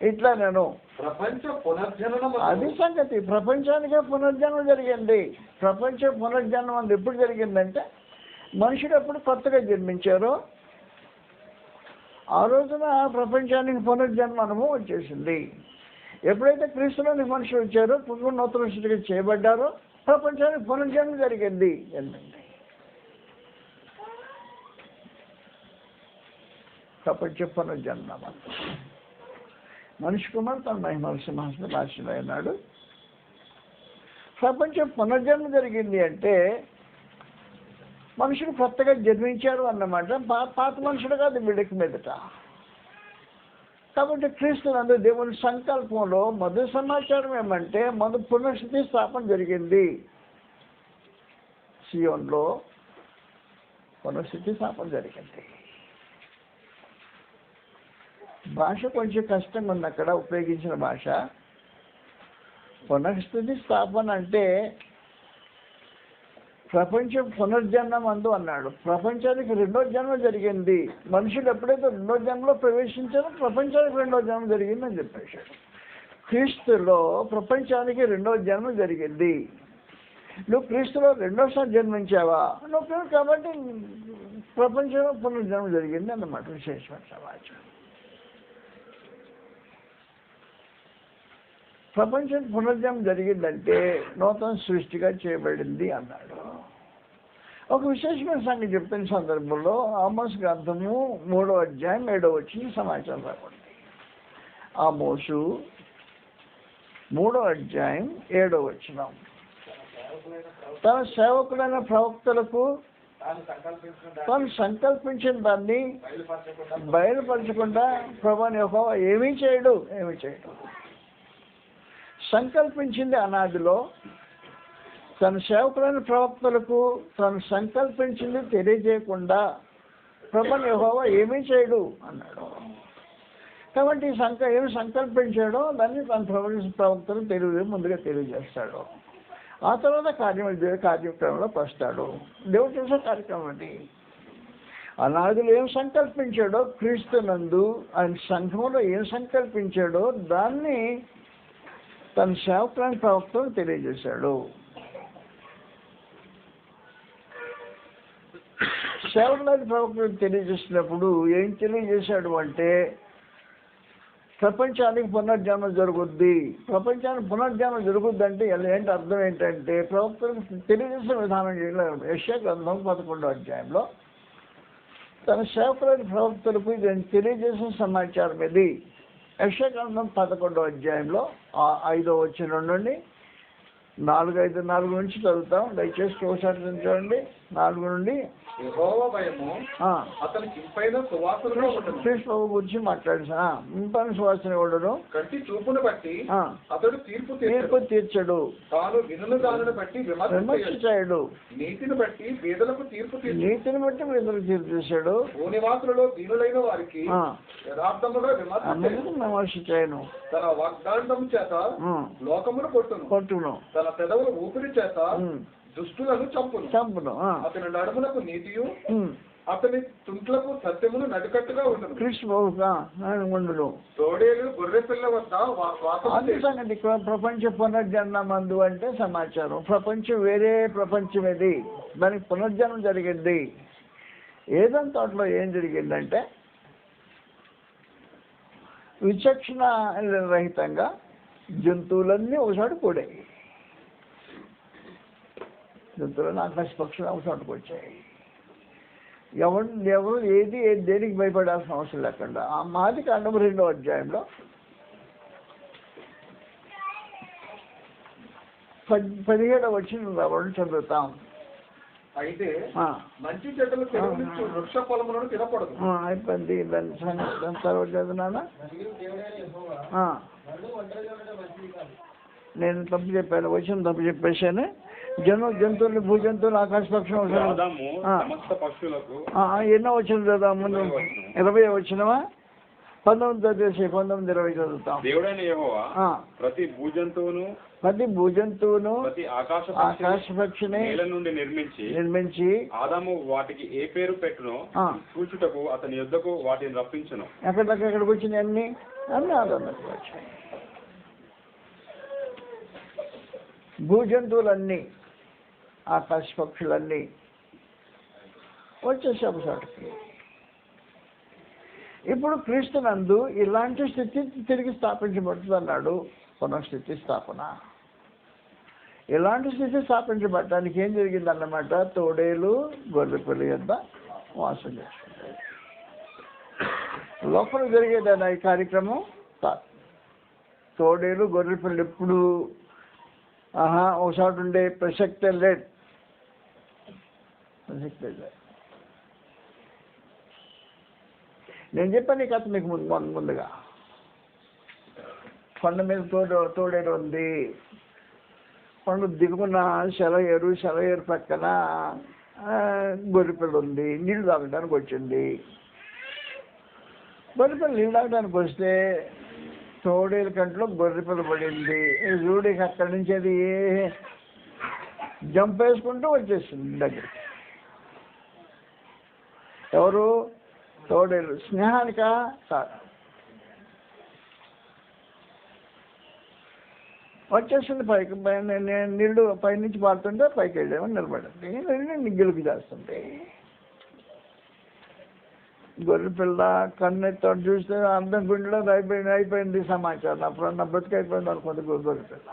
ఇట్లా నేను ప్రపంచ పునర్జననం, అది సంగతి. ప్రపంచానికే పునర్జన్మ జరిగింది. ప్రపంచ పునర్జన్మం అది ఎప్పుడు జరిగిందంటే మనుషుడు ఎప్పుడు కొత్తగా జన్మించారో ఆ రోజున ప్రపంచానికి పునర్జన్మ అనుభవం వచ్చేసింది. ఎప్పుడైతే క్రీస్తులోని మనుషులు వచ్చారో నూతన సృష్టిగా చేయబడ్డారో ప్రపంచానికి పునర్జన్మ జరిగింది. ప్రపంచ పునర్జన్మ. మనిషి కుమార్ తన మహిమల సింహాసనం రాశిలో అయినాడు. ప్రపంచ పునర్జన్మ జరిగింది అంటే మనుషులు కొత్తగా జన్మించారు అన్నమాట. పాత మనుషుడు కాదు వీడికి మీదట. కాబట్టి క్రీస్తునందు దేవుని సంకల్పంలో మొదటి సమాచారం ఏమంటే మొదటి పునఃస్థితి స్థాపన జరిగింది. సియోన్లో పునఃస్థితి స్థాపన జరిగింది. భాష కొంచెం కష్టంగా ఉంది అక్కడ ఉపయోగించిన భాష. పునఃస్థితి స్థాపన అంటే ప్రపంచం పునర్జన్మం అందు అన్నాడు. ప్రపంచానికి రెండో జన్మ జరిగింది. మనుషులు ఎప్పుడైతే రెండో జన్మలో ప్రవేశించారో ప్రపంచానికి రెండో జన్మ జరిగిందని చెప్పేశాడు. క్రీస్తులో ప్రపంచానికి రెండో జన్మ జరిగింది. నువ్వు క్రీస్తులో రెండోసారి జన్మించావా? నువ్వు కాబట్టి ప్రపంచంలో పునర్జన్మ జరిగింది అన్నమాట. విశేషమైన సమాచారం. ప్రపంచం పునర్జన్మ జరిగిందంటే నూతన సృష్టిగా చేయబడింది అన్నాడు. ఒక విశేషమైన సంగతి చెప్తున్న సందర్భంలో ఆమోసు గ్రంథము 3వ అధ్యాయం 7వ వచనం సమాచారం రాబడింది. ఆమోసు 3వ అధ్యాయం 7వ వచనం. తన సేవకుడైన ప్రవక్తలకు తాను సంకల్పించిన దాన్ని బయలుపరచకుండా ప్రభువైన యెహోవా ఏమీ చేయడు. సంకల్పించింది అనాదిలో తన సేవకులైన ప్రవక్తలకు తను సంకల్పించింది తెలియజేయకుండా ప్రభువైన యెహోవా ఏమీ చేయడు అన్నాడు. కాబట్టి ఏం సంకల్పించాడో దాన్ని తన ప్రవక్తలు ముందుగా తెలియజేస్తాడు. ఆ తర్వాత కార్యక్రమంలో వస్తాడు. దేవుడు చేసే కార్యక్రమం అది. అనాథులు ఏం సంకల్పించాడో క్రీస్తునందు ఆయన సంఘంలో ఏం సంకల్పించాడో దాన్ని తన సేవకులైన ప్రవక్తలు తెలియజేశాడు. సేవకులైన ప్రవక్తలు తెలియజేసినప్పుడు ఏం తెలియజేశాడు అంటే ప్రపంచానికి పునర్జన్మ జరుగుద్ది. ప్రపంచానికి పునర్జన్మ జరుగుద్ది అంటే ఏంటి అర్థం ఏంటంటే ప్రవక్తలకు తెలియజేసిన విధానం యెషయా గ్రంథం 11వ అధ్యాయంలో తన సేవకులైన ప్రవక్తలకు తెలియజేసిన సమాచారం ఇది. యెషయా గ్రంథం 11వ అధ్యాయంలో 5వ వచనం నుండి 4 నుంచి చదువుతాం. దయచేసి ఒకసారి చూడండి. 4 నుండి యెహోవా భయము అతనికి ఇంపైన సువాసనగా ఉండును. కృష్ణ గురించి మాట్లాడిన ఇంపైన సువాసన ఉండను. కంటి చూపును బట్టి అతడు తీర్పు తీర్చడు. తాను వినుల దానిని బట్టి విమర్శ చేయడు. నీతిని బట్టి పేదలకు తీర్పు తీర్చేశాడు. భూనివాసులలో దీనులైన వారికి యథార్థముగా విమర్శ చేయను. తన వాగ్దానం చేత లోకమును కొట్టును. తన పెదవుల ఊపిరి చేత దుష్టులను చంపును. అతని నడుములకు నీతియు అతని తుంట్లకు సత్యమును నడికట్టుగా ఉండదు. కృష్ణుడు తోడేలు గొర్రె పిల్ల వద్ద ప్రపంచ పునర్జన్మ మందు అంటే సమాచారం. ప్రపంచం వేరే ప్రపంచం ఇది. దానికి పునర్జన్మ జరిగింది. ఏదైనా తోటలో ఏం జరిగిందంటే విచక్షణ రహితంగా జంతువులన్నీ ఒకసారి కూడాయి. జంతువులను ఆకాశ పక్షులు ఒకసారికి వచ్చాయి. ఎవరు ఏది దేనికి భయపడాల్సిన అవసరం లేకుండా ఆ ఆదికాండం 2వ అధ్యాయంలో 17వ వచనం చదువుతాం. అయితే మంచి చెట్టులు వృక్ష ఫలములను తినకూడదు. అయిపోయింది. దాని తర్వాత చదువునా నేను తప్పు చెప్పాను. వచ్చిన తప్పు చెప్పేశాను. జంతువులు భూజంతువులు ఆకాశ పక్షం ఎన్నో వచ్చిన చదువు ముందు 20వ వచనమా 19 చదివేసి 19-20 చదువుతాం. దేవుడైన యెహోవా ప్రతి భూజంతువును ప్రతి ఆకాశ పక్షిని నుండి నిర్మించి ఆదాము వాటికి ఏ పేరు పెట్టునో చూచుటకు అతని యొద్దకు వాటిని రప్పించును. ఎక్కడికి వచ్చినాయి? అన్ని ఆదాముకి వచ్చాయి. భూజంతువులన్నీ ఆకాశ పక్షులన్నీ వచ్చేసాము చోటకి. ఇప్పుడు క్రీస్తునందు ఇలాంటి స్థితి తిరిగి స్థాపించబడుతుంది అన్నాడు. పునఃస్థితి స్థాపన. ఇలాంటి స్థితి స్థాపించబడటానికి ఏం జరిగిందన్నమాట? తోడేలు గొర్రెపిల్ల యొద్ద వాసం చేసుకుంటాయి. లోపల జరిగేదన్న ఈ కార్యక్రమం తోడేలు గొర్రెపిల్ల ఎప్పుడు ఒకసారి ఉండే ప్రసక్తే లేదు. నేను చెప్పాను ఈ కథ మీకు ముందుగా. కొండ మీద తోడేరు ఉంది. కొండ దిగున సెలయేరు పక్కన గొర్రెపిల్ల ఉంది. నీళ్లు తాగడానికి వచ్చింది. గొర్రెపిల్ల నీళ్ళు తాగడానికి వస్తే తోడేలు కంట్లో గొర్రెపిల్ల పడింది. చూడికి అక్కడి నుంచి అది జంప్ వేసుకుంటూ వచ్చేసింది దగ్గరికి. ఎవరు? తోడేలు. స్నేహానిక కాదు. వచ్చేసింది పైకి. నీళ్ళు పైనుంచి పారుతుంటే పైకి వెళ్ళామని నిలబడింది. నిగ్గులకి చేస్తుంది. గొర్రెపిల్ల కన్నెత్తో చూస్తే అందం గుండెలో అయిపోయింది సమాచారం. అప్పుడు నా బతుకు అయిపోయింది అనుకుంది గొర్రెపిల్ల.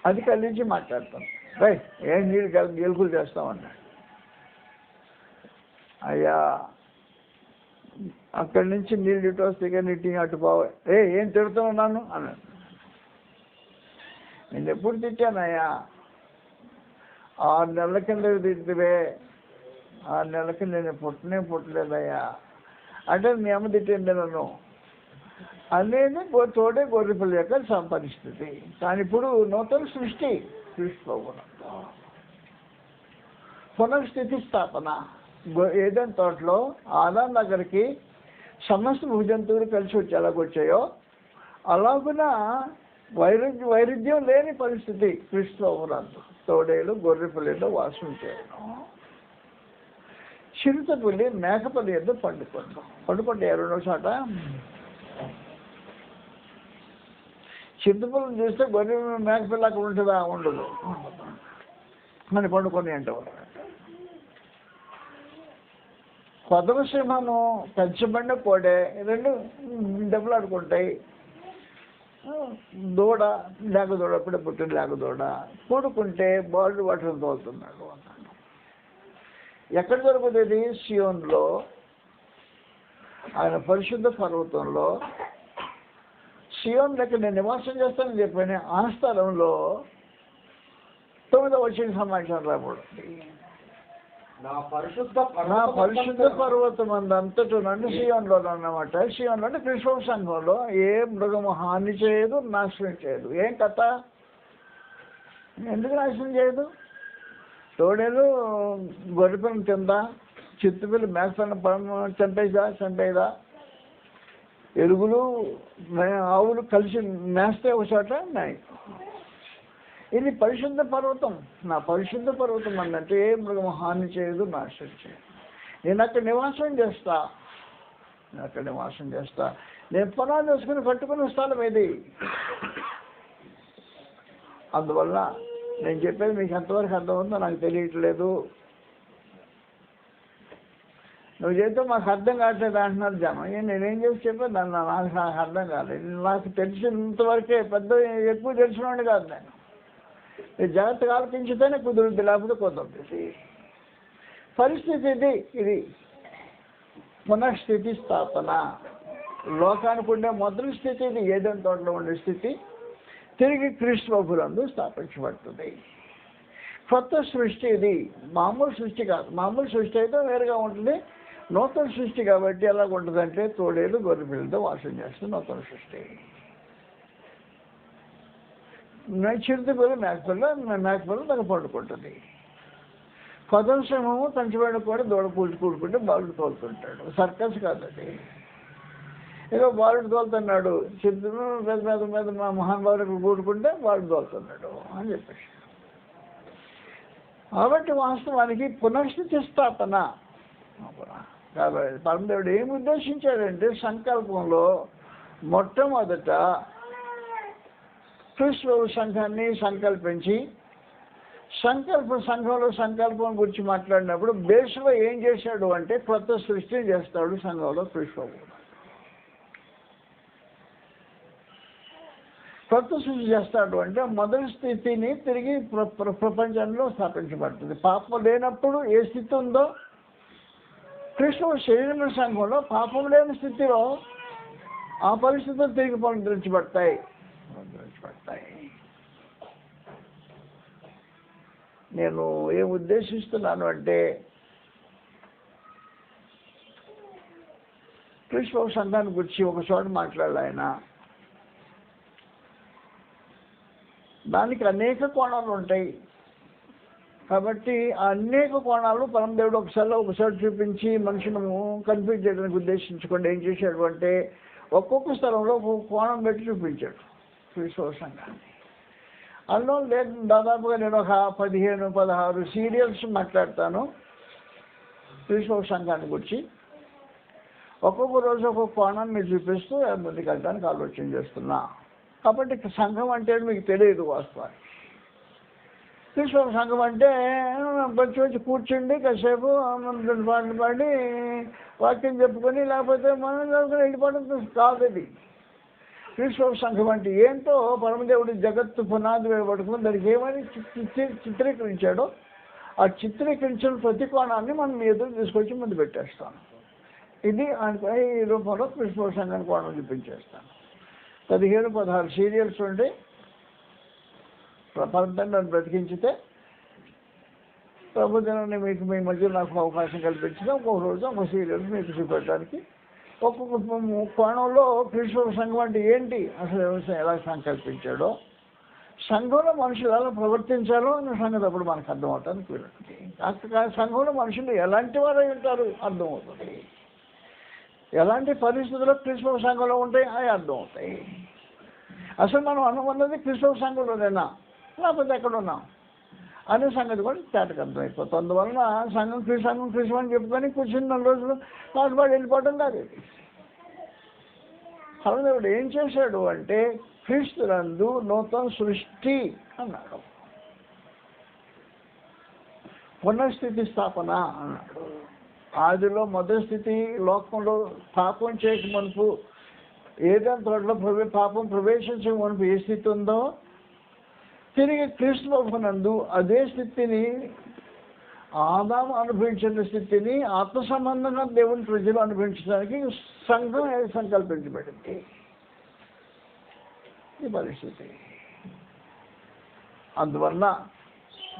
అది కలిసి మాట్లాడతాం. ఏం నీళ్ళు గెలుకులు చేస్తామన్నాడు. అయ్యా అక్కడి నుంచి నీళ్ళు ఇటు వస్తే నీటి అటు పోవా. ఏం తిడుతున్నాను అన్నాడు. నేను ఎప్పుడు తిట్టానయ్యా? 6 నెలల కింద తిట్టివే. 6 నెలలకి నేను పుట్టలేదయ్యా అంటే మీ అమ్మ తిట్టింది నన్ను అనేది తోడే గొర్రెపిల్ల యొక్క పరిస్థితి. కానీ ఇప్పుడు నూతన సృష్టి పునఃస్థితి స్థాపన. ఏదైనా తోటలో ఆదాం దగ్గరికి సమస్త భూజంతువులు కలిసి వచ్చి ఎలాగొచ్చాయో అలాగున వైరుధ్యం లేని పరిస్థితి క్రీస్తులో ఉన్నది. తోడేలు గొర్రె పిల్లలు వాసం చేయడం, చిరుతపుల్లి మేకపల్లి ఎద్దు పండుకుంటాం 2వ చాట. చిరుతపుల్లిని చూస్తే గొర్రె మేకపిల్ల అక్కడ ఉంటుందా? ఉండదు. మన పండుకొని అంటారు. కొదవ సింహము పెంచబడిన కోడే 2 దెబ్బలాడుకుంటాయి. దూడ లేకదూడ అప్పుడే పుట్టిన లేకదూడ కూడుకుంటే బాల్డ్ వాటర్ తోలుతున్నాడు అన్నాడు. ఎక్కడ దొరుకుతుంది? సియోన్లో, ఆయన పరిశుద్ధ పర్వతంలో. సియోన్ దగ్గర నేను నివాసం చేస్తానని చెప్పాను. ఆ స్థలంలో 9వ వచనం సమాచారం రాబోతుంది. నా పరిశుద్ధ పర్వతం అంతటా నన్ను సియోన్లో అన్నమాట. సియోన్లో అంటే క్రిస్టోఫ్ సంఘంలో ఏ మృగము హాని చేయదు, నాశనం చేయదు. ఏం కథ? ఎందుకు నాశనం చేయదు? తోడేలు గొర్రెపిల్లని తిందా? చిత్తుపిల్లి మేకపిల్లని చంపేదా? ఎలుగులు ఆవులు కలిసి మేస్తే ఒక చోట నాయి. ఇది పరిశుద్ధ పర్వతం. నా పరిశుద్ధ పర్వతం అన్నట్టు ఏ మృగం హాని చేయదు, నాశనం చేయదు. నేను అక్కడ నివాసం చేస్తా. నేను పునాది వేసుకుని కట్టుకున్న స్థలం ఇది. అందువల్ల నేను చెప్పేది మీకు ఎంతవరకు అర్థమవుతుందో నాకు తెలియట్లేదు. నువ్వు చేస్తే మాకు అర్థం కావట్లేదు అంటున్నారు జనం. నేనేం చేసి చెప్పాను నాకు అర్థం కాలేదు. నాకు తెలిసినంతవరకే, ఎక్కువ తెలిసినవాడిని కాదు నేను. జాగ్రత్తగా ఆలోచించితేనే కుదురుద్ది, లేకపోతే కుదరదు. పరిస్థితి ఇది పునఃస్థితి స్థాపన. లోకానికి ఉండే మొదటి స్థితి ఇది. ఏదైనా తోటలో ఉండే స్థితి తిరిగి క్రీస్తు ప్రభువునందు స్థాపించబడుతుంది. కొత్త సృష్టి ఇది. మామూలు సృష్టి కాదు. మామూలు సృష్టి అయితే వేరుగా ఉంటుంది. నూతన సృష్టి కాబట్టి ఎలాగ ఉంటుందంటే తోడేలు గొర్రె పిల్లలతో వాసం చేస్తుంది నూతన సృష్టి. చిరుతపిల్ల మేకపిల్ల తను పండుకుంటుంది. కొదవ సింహము తంచిబడిన కూడా దూడ కూడుకుంటే బాలుడు తోలుతుంటాడు. సర్కస్ కాదండి. ఏదో బాలుడు తోలుతున్నాడు. చిరుతను మీద మా మహానుభావులు కూడుకుంటే బాలుడు తోలుతున్నాడు అని చెప్పేసి. కాబట్టి వాస్తవానికి పునఃస్థితి స్థాపన. కాబట్టి పరమదేవుడు ఏమి ఉద్దేశించాడంటే సంకల్పంలో మొట్టమొదట క్రీస్తు సంఘాన్ని సంకల్పించి సంఘంలో సంకల్పం గురించి మాట్లాడినప్పుడు బేస్లో ఏం చేశాడు అంటే కొత్త సృష్టి చేస్తాడు సంఘంలో క్రీస్తు. కొత్త సృష్టి చేస్తాడు అంటే మొదటి స్థితిని తిరిగి ప్రపంచంలో స్థాపించబడుతుంది. పాపం లేనప్పుడు ఏ స్థితి ఉందో క్రీస్తు శరీరం సంఘంలో పాపం లేని స్థితిలో ఆ పరిస్థితులు తిరిగి పునరుద్ధరించబడతాయి. నేను ఏం ఉద్దేశిస్తున్నాను అంటే క్రీస్తు సంఘాన్ని గురించి ఒక చోట మాట్లాడాలి ఆయన. దానికి అనేక కోణాలు ఉంటాయి. కాబట్టి ఆ అనేక కోణాలు పరమదేవుడు ఒకసారి చూపించి మనుషులను కన్ఫ్యూజ్ చేయడానికి ఉద్దేశించుకోండి ఏం చేశాడు అంటే ఒక్కొక్క స్థలంలో ఒక్కొక్క కోణం పెట్టి చూపించాడు క్రీస్తు సంఘాన్ని. అందులో దాదాపుగా నేను ఒక 15-16 సీరియల్స్ మాట్లాడతాను క్రీస్తు సంఘాన్ని గురించి. ఒక్కొక్క రోజు ఒక్కొక్క కోణాన్ని మీరు చూపిస్తూ ముందుకు వెళ్ళడానికి ఆలోచన చేస్తున్నా. కాబట్టి సంఘం అంటే మీకు తెలియదు వాస్తవానికి. క్రీస్తు సంఘం అంటే వచ్చి కూర్చుండి కాసేపు పాటలు పాడి వాక్యం చెప్పుకొని లేకపోతే మనం వెళ్ళిపోవడం కాదు. ఇది క్రీస్తు సంఘం అంటే ఏంటో పరమదేవుడి జగత్తు పునాది వేయబడుకుని దానికి ఏమని చిత్రీకరించాడో ఆ చిత్రీకరించిన ప్రతి కోణాన్ని మనం ఎదురు తీసుకొచ్చి ముందు పెట్టేస్తాను. ఇది ఈ రూపంలో క్రీస్తు సంఘాన్ని కోణం చూపించేస్తాను. 15-16 సీరియల్స్ ఉండి ప్రపంచాన్ని నన్ను బ్రతికించితే ప్రభుత్వాన్ని మీకు మీ మధ్య నాకు అవకాశం కల్పించిన ఒక్కొక్క రోజు ఒక సీరియల్స్ మీకు చూపెట్టడానికి ఒక్కొక్క కోణంలో క్రీస్తు సంఘం అంటే ఏంటి, అసలు వ్యవసాయం ఎలా సంకల్పించాడో, సంఘంలో మనుషులు ఎలా ప్రవర్తించాలో అన్న సంగతి అప్పుడు మనకు అర్థమవుతుంది. వీళ్ళకి సంఘంలో మనుషులు ఎలాంటి వారు ఉంటారు అర్థమవుతుంది. ఎలాంటి పరిస్థితుల్లో క్రీస్తు సంఘంలో ఉంటాయి అవి అర్థం అవుతాయి. అసలు మనం అనుకున్నది క్రీస్తు సంఘంలోనేనా లేకపోతే ఎక్కడ ఉన్నాం అనే సంగతి కూడా తేటకు అర్థమైపోతుంది. అందువలన సంఘం క్రీస్తు అని చెప్పుకొని కూర్చుని 4 రోజులు పాటుపాటు వెళ్ళిపోవడం కాదు. దేవుడు ఏం చేశాడు అంటే క్రీస్తునందు నూతన సృష్టి అన్నాడు, పునఃస్థితి స్థాపన అన్నాడు. ఆదిలో మొదటి స్థితి లోకంలో పాపం చేయక మునుపు ఏదైనా తోటలో పాపం ప్రవేశించక మునుపు ఏ స్థితి ఉందో తిరిగి క్రీస్తు నందు అదే స్థితిని ఆదాము అనుభవించిన స్థితిని ఆత్మ సంబంధంగా దేవుని ప్రజలు అనుభవించడానికి సంఘం సంకల్పించబడింది. ఈ పరిస్థితి అందువలన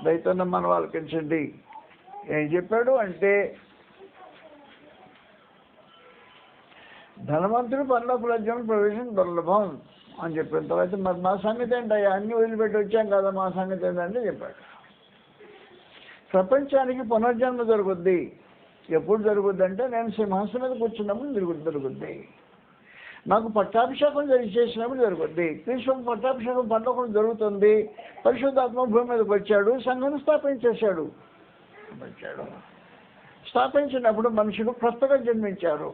దైతాన్ని మనం ఆలోచించండి. ఏం చెప్పాడు అంటే ధనవంతుడు పరలోక రాజ్యం ప్రవేశం దుర్లభం అని చెప్పిన తర్వాత మరి మా సంగతి ఏంటి, అన్నీ వదిలిపెట్టి వచ్చాం కదా, మా సంగతి ఏంటంటే చెప్పాడు ప్రపంచానికి పునర్జన్మ జరుగుద్ది. ఎప్పుడు జరుగుద్ది అంటే నేను సింహాసనం మీద కూర్చున్నప్పుడు జరుగుద్ది. నాకు పట్టాభిషేకం చేసినప్పుడు జరుగుద్ది. కృష్ణ పట్టాభిషేకం పరలోకం జరుగుతుంది. పరిశుద్ధాత్మ భూమి మీదకి వచ్చాడు, సంఘం స్థాపించేశాడు. స్థాపించినప్పుడు మనుషులు కొత్తగా జన్మించారు.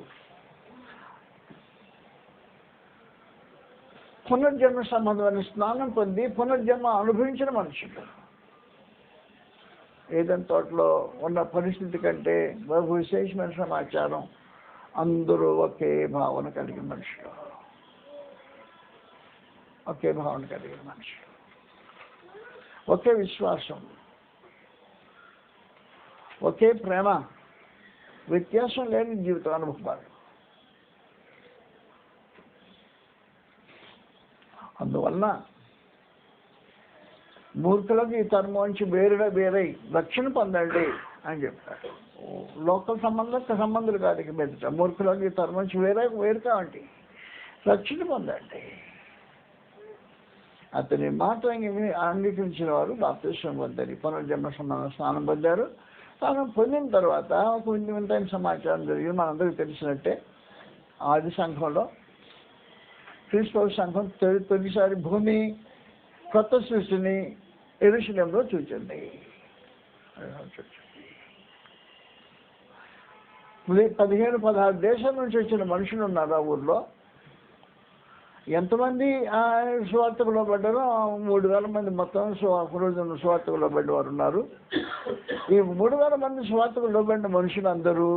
పునర్జన్మ సంబంధమైన స్నానం పొంది పునర్జన్మ అనుభవించిన మనుషులు. ఏదైనా తోటలో ఉన్న పరిస్థితి కంటే బహు విశేషమైన సమాచారం. అందరూ ఒకే భావన కలిగిన మనుషులు, ఒకే భావన కలిగిన మనుషులు, ఒకే విశ్వాసం, ఒకే ప్రేమ, వ్యత్యాసం లేని జీవితం అనుభవాలు. అందువలన మూర్ఖులకు ఈ తరం నుంచి వేరై రక్షణ పొందండి అని చెప్పాడు. లోకల్ సంబంధాలు కాదు ఇక మీద. మూర్ఖులకు ఈ తరం నుంచి వేరు కావండి, రక్షణ పొందండి. అతని మాట అంగీకరించిన వారు బాప్తిస్మం పొందారు, పునర్జన్మ స్నానం పొందారు. స్నానం పొందిన తర్వాత కొంచెం వింతైన సమాచారం జరిగింది. మనందరికీ తెలిసినట్టే ఆది సంఘంలో క్రీస్తు సంఘం తొలిసారి భూమి కొత్త సృష్టిని యెరూషలేములో చూచింది. 15-16 దేశాల నుంచి వచ్చిన మనుషులు ఉన్నారు ఆ ఊర్లో. ఎంతమంది సువార్తకులో పడ్డారో 3,000 మంది మొత్తం సువార్తకులో పడ్డవారు ఉన్నారు. ఈ 3,000 మంది సువార్తకులో పడిన మనుషులందరూ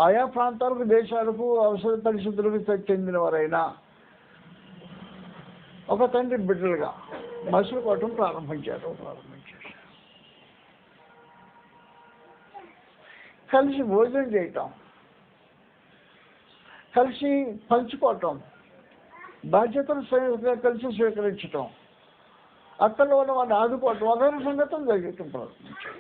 ఆయా ప్రాంతాలకు దేశాలకు అవసర పరిస్థితులకు చెందిన వారైనా ఒక తండ్రి బిడ్డలుగా మసులుకోవటం ప్రారంభించారు. కలిసి భోజనం చేయటం, కలిసి పంచుకోవటం, బాధ్యతలు కలిసి స్వీకరించటం, అక్కడలో ఉన్న వాళ్ళని ఆదుకోవటం వగైరా సంగతులు జరగటం ప్రారంభించారు.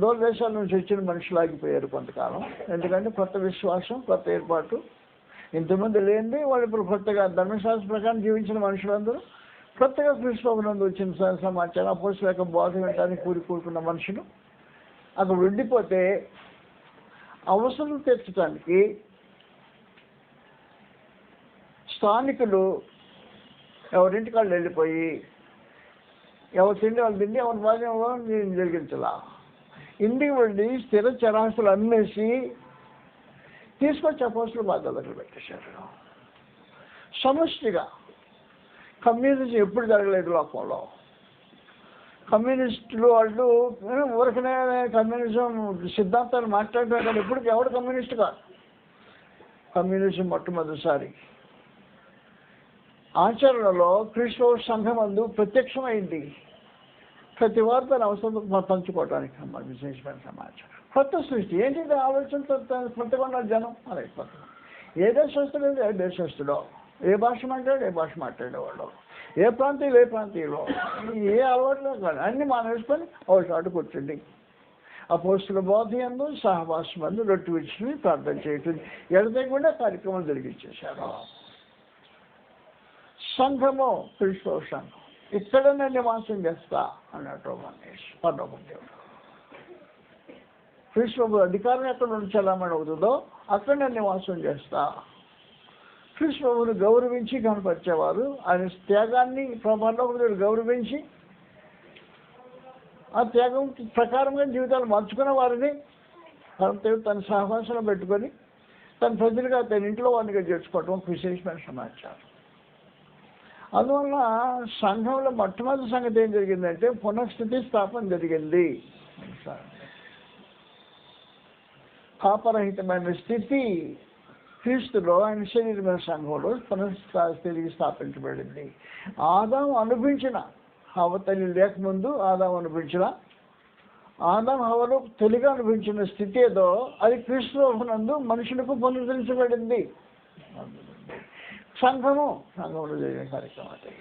దూర దేశాల నుంచి వచ్చిన మనుషులు ఆగిపోయారు కొంతకాలం. ఎందుకంటే కొత్త విశ్వాసం, కొత్త ఏర్పాటు ఇంతమంది లేనిది వాళ్ళు ఇప్పుడు కొత్తగా ధర్మశాస్త్ర ప్రకారం జీవించిన మనుషులందరూ కొత్తగా క్రీస్తునందు వచ్చిన సమాచారం అపోస్తలుల బోధ వినడానికి కూరుకున్న మనుషులు అక్కడ ఉండిపోతే అవసరం తీర్చడానికి స్థానికులు ఎవరింటికి వాళ్ళు వెళ్ళిపోయి ఎవరు తిండి వాళ్ళు తిండి ఎవరి బాధ్యం జరిగించాల. ఇంటికి వెళ్ళి స్థిర చరాస్తులు అమ్మేసి తీసుకొచ్చి అపోస్తలుల బాధ్యతలు పెట్టేశారు. సమష్టిగా కమ్యూనిజం ఎప్పుడు జరగలేదు లోకంలో. కమ్యూనిస్టులు వాళ్ళు ఊరికనే కమ్యూనిజం సిద్ధాంతాలు మాట్లాడటం కానీ ఎప్పటికీ ఎవడు కమ్యూనిస్ట్ కాదు. కమ్యూనిజం మొట్టమొదటిసారి ఆచరణలో క్రీస్తు సంఘం అందు ప్రత్యక్షమైంది. ప్రతి వారు తన అవసరం పంచుకోవడానికి విశేషమైన సమాచారం. కొత్త సృష్టి ఏంటి ఆలోచనతో కొత్తగా ఉన్నారు జనం. అలాగే కొత్త ఏ దేశస్తుడు ఏ దేశస్తుడో, ఏ భాష మాట్లాడేవాడు, ఏ ప్రాంతీయులో ఏ అలవాట్లో కాదు అన్నీ మానేసుకొని ఒక చోట కూర్చుండి అపోస్తలుల బోధ యందు సహవాసం అందు రొట్టె విడిచి ప్రార్థన చేయటం ఎడతెగకుండా కార్యక్రమాలు జరిగించేశారు. సంఘము క్రీస్తు సంఘం ఇక్కడనే నివాసం చేస్తా అన్నట్టు పరలోకం దేవుడు. క్రీస్తు ప్రభు అధికారం ఎక్కడ నుండి చలామణి అవుతుందో అక్కడ నేను నివాసం చేస్తా. క్రీస్తు ప్రభువుని గౌరవించి కనపరిచేవారు, ఆయన త్యాగాన్ని పరలోకములో గౌరవించి ఆ త్యాగం ప్రకారంగా జీవితాలు మార్చుకున్న వారిని తన సహవాసంలో పెట్టుకొని తన ప్రజలుగా తన ఇంట్లో వారినిగా చేర్చుకోవడం ఒక విశేషమైన సమాచారం. అందువల్ల సంఘంలో మొట్టమొదటి సంగతి ఏం జరిగిందంటే పునఃస్థితి స్థాపన జరిగింది. పాపరహితమైన స్థితి క్రీస్తులో ఆయన శరీరమైన సంఘంలో తిరిగి స్థాపించబడింది. ఆదాము అనుభవించిన హవ్వ తల్లి లేకముందు ఆదాము అనుభవించిన ఆదాము హవ్వలు తెలిగా అనుభవించిన స్థితి ఏదో అది క్రీస్తునందు మనుషులకు పునరుద్ధరించబడింది. సంఘంలో జరిగిన కార్యక్రమం అది.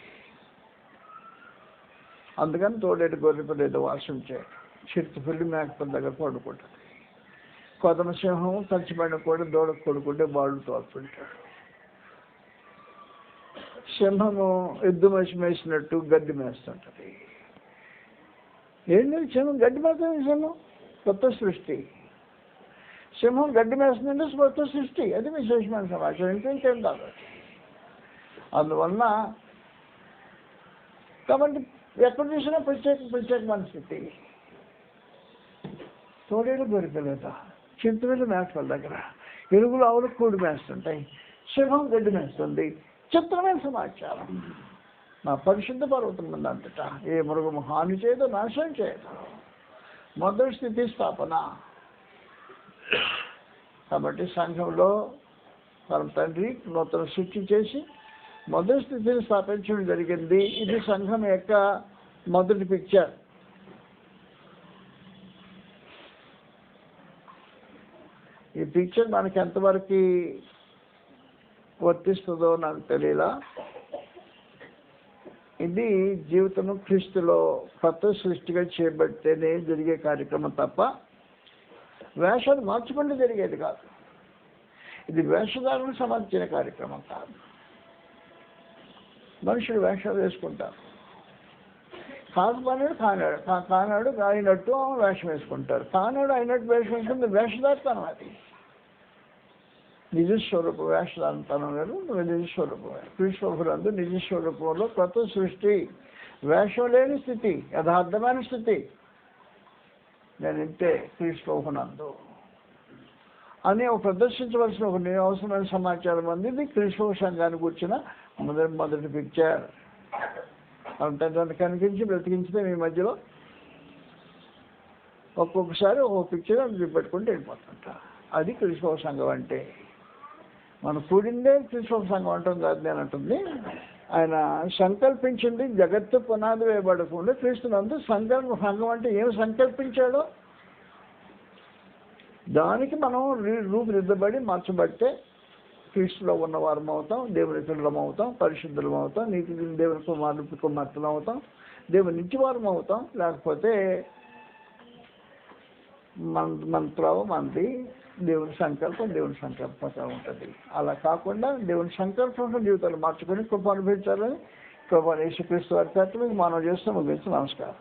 అందుకని తోడేటి గొర్రెపిల్ల ఏదో వాసం చేయడం, చిరుత పిల్లి మేకపోతే దగ్గర పడుకుంటుంది. కొదమ సింహం కలిసిపడిన కూడా దూడ కొడుకుంటే బాళ్ళు తోడుకుంటాడు. సింహము ఎద్దు మనిషి మేసినట్టు గడ్డి మేస్తుంటది. ఏంటి సింహం గడ్డి మేస్తుంది? సింహం కొత్త సృష్టి. సింహం గడ్డి మేస్తుందంటే కొత్త సృష్టి. అది విశేషమైన సమాచారం, ఇంకేం కాదు. అందువలన కాబట్టి ఎక్కడ చూసినా ప్రత్యేకమైన స్థితి. తోడేళ్ళు గొరిపిల్లట, చింతవేళ్ళు మేకల దగ్గర, ఎరుగులు ఆవులు కూడి మేస్తుంటాయి, సింహం గడ్డి మేస్తుంది. చిత్రమైన సమాచారం. నా పరిశుద్ధ పర్వతం ఉంది అంతటా ఏ మృగము హాని చేయదు, నాశనం చేయదు. మొదటి స్థితి స్థాపన. కాబట్టి సంఘంలో తన తండ్రి నూతన సృష్టి చేసి మొదటి స్థితిని స్థాపించడం జరిగింది. ఇది సంఘం యొక్క మొదటి పిక్చర్. ఈ పిక్చర్ మనకి ఎంతవరకు వర్తిస్తుందో నాకు తెలియలా. ఇది జీవితం క్రీస్తులో కొత్త సృష్టిగా చేయబడితేనే జరిగే కార్యక్రమం తప్ప వేషాలు మార్చుకుంటే జరిగేది కాదు. ఇది వేషధారులకు సంబంధించిన కార్యక్రమం కాదు. మనుషులు వేషాలు వేసుకుంటారు. కాకపోయినాడు కానాడు అయినట్టు వేషం వేసుకుంటారు. కానాడు అయినట్టు వేషం వేసుకుంటే వేషధారితనం. అది నిజస్వరూప వేషధారితనం లేదు, నిజస్వరూపం. క్రీస్తునందు నిజస్వరూపంలో కొత్త సృష్టి, వేషం లేని స్థితి, యథార్థమైన స్థితి. నేను ఇంతే క్రీస్తునందు అని ఒక ప్రదర్శించవలసిన ఒక అవసరమైన సమాచారం అంది. ఇది క్రీస్తు సంఘానికి వచ్చిన మొదటి పిక్చర్. అంటే దాన్ని కనిపించి బ్రతికించితే మీ మధ్యలో ఒక్కొక్కసారి ఒక్కొక్క పిక్చర్ చూపెట్టుకుంటూ వెళ్ళిపోతుంటా. అది క్రీస్తు సంఘం అంటే. మనం కూడిందే క్రీస్తు సంఘం అంటాం కాదు నేను అంటుంది. ఆయన సంకల్పించింది జగత్తు పునాది వేయబడకుండా క్రీస్తునందు సంఘం అంటే ఏమి సంకల్పించాడో దానికి మనం రూపుదిద్దబడి మార్చబడితే క్రీస్తులో ఉన్న వారం అవుతాం, దేవుని పిల్లలం అవుతాం, పరిశుద్ధులం అవుతాం, నీతి దేవుని కుమార్తెలం అవుతాం, దేవుని ఇంటి వారం అవుతాం. లేకపోతే మన త్రోవ మనది, దేవుని సంకల్పంగా ఉంటుంది. అలా కాకుండా దేవుని సంకల్పం జీవితాలు మార్చుకొని కృప అనుభవించాలని కృప యేసుక్రీస్తు వారి పేరుతో మనం చేస్తూ ముగించి నమస్కారం.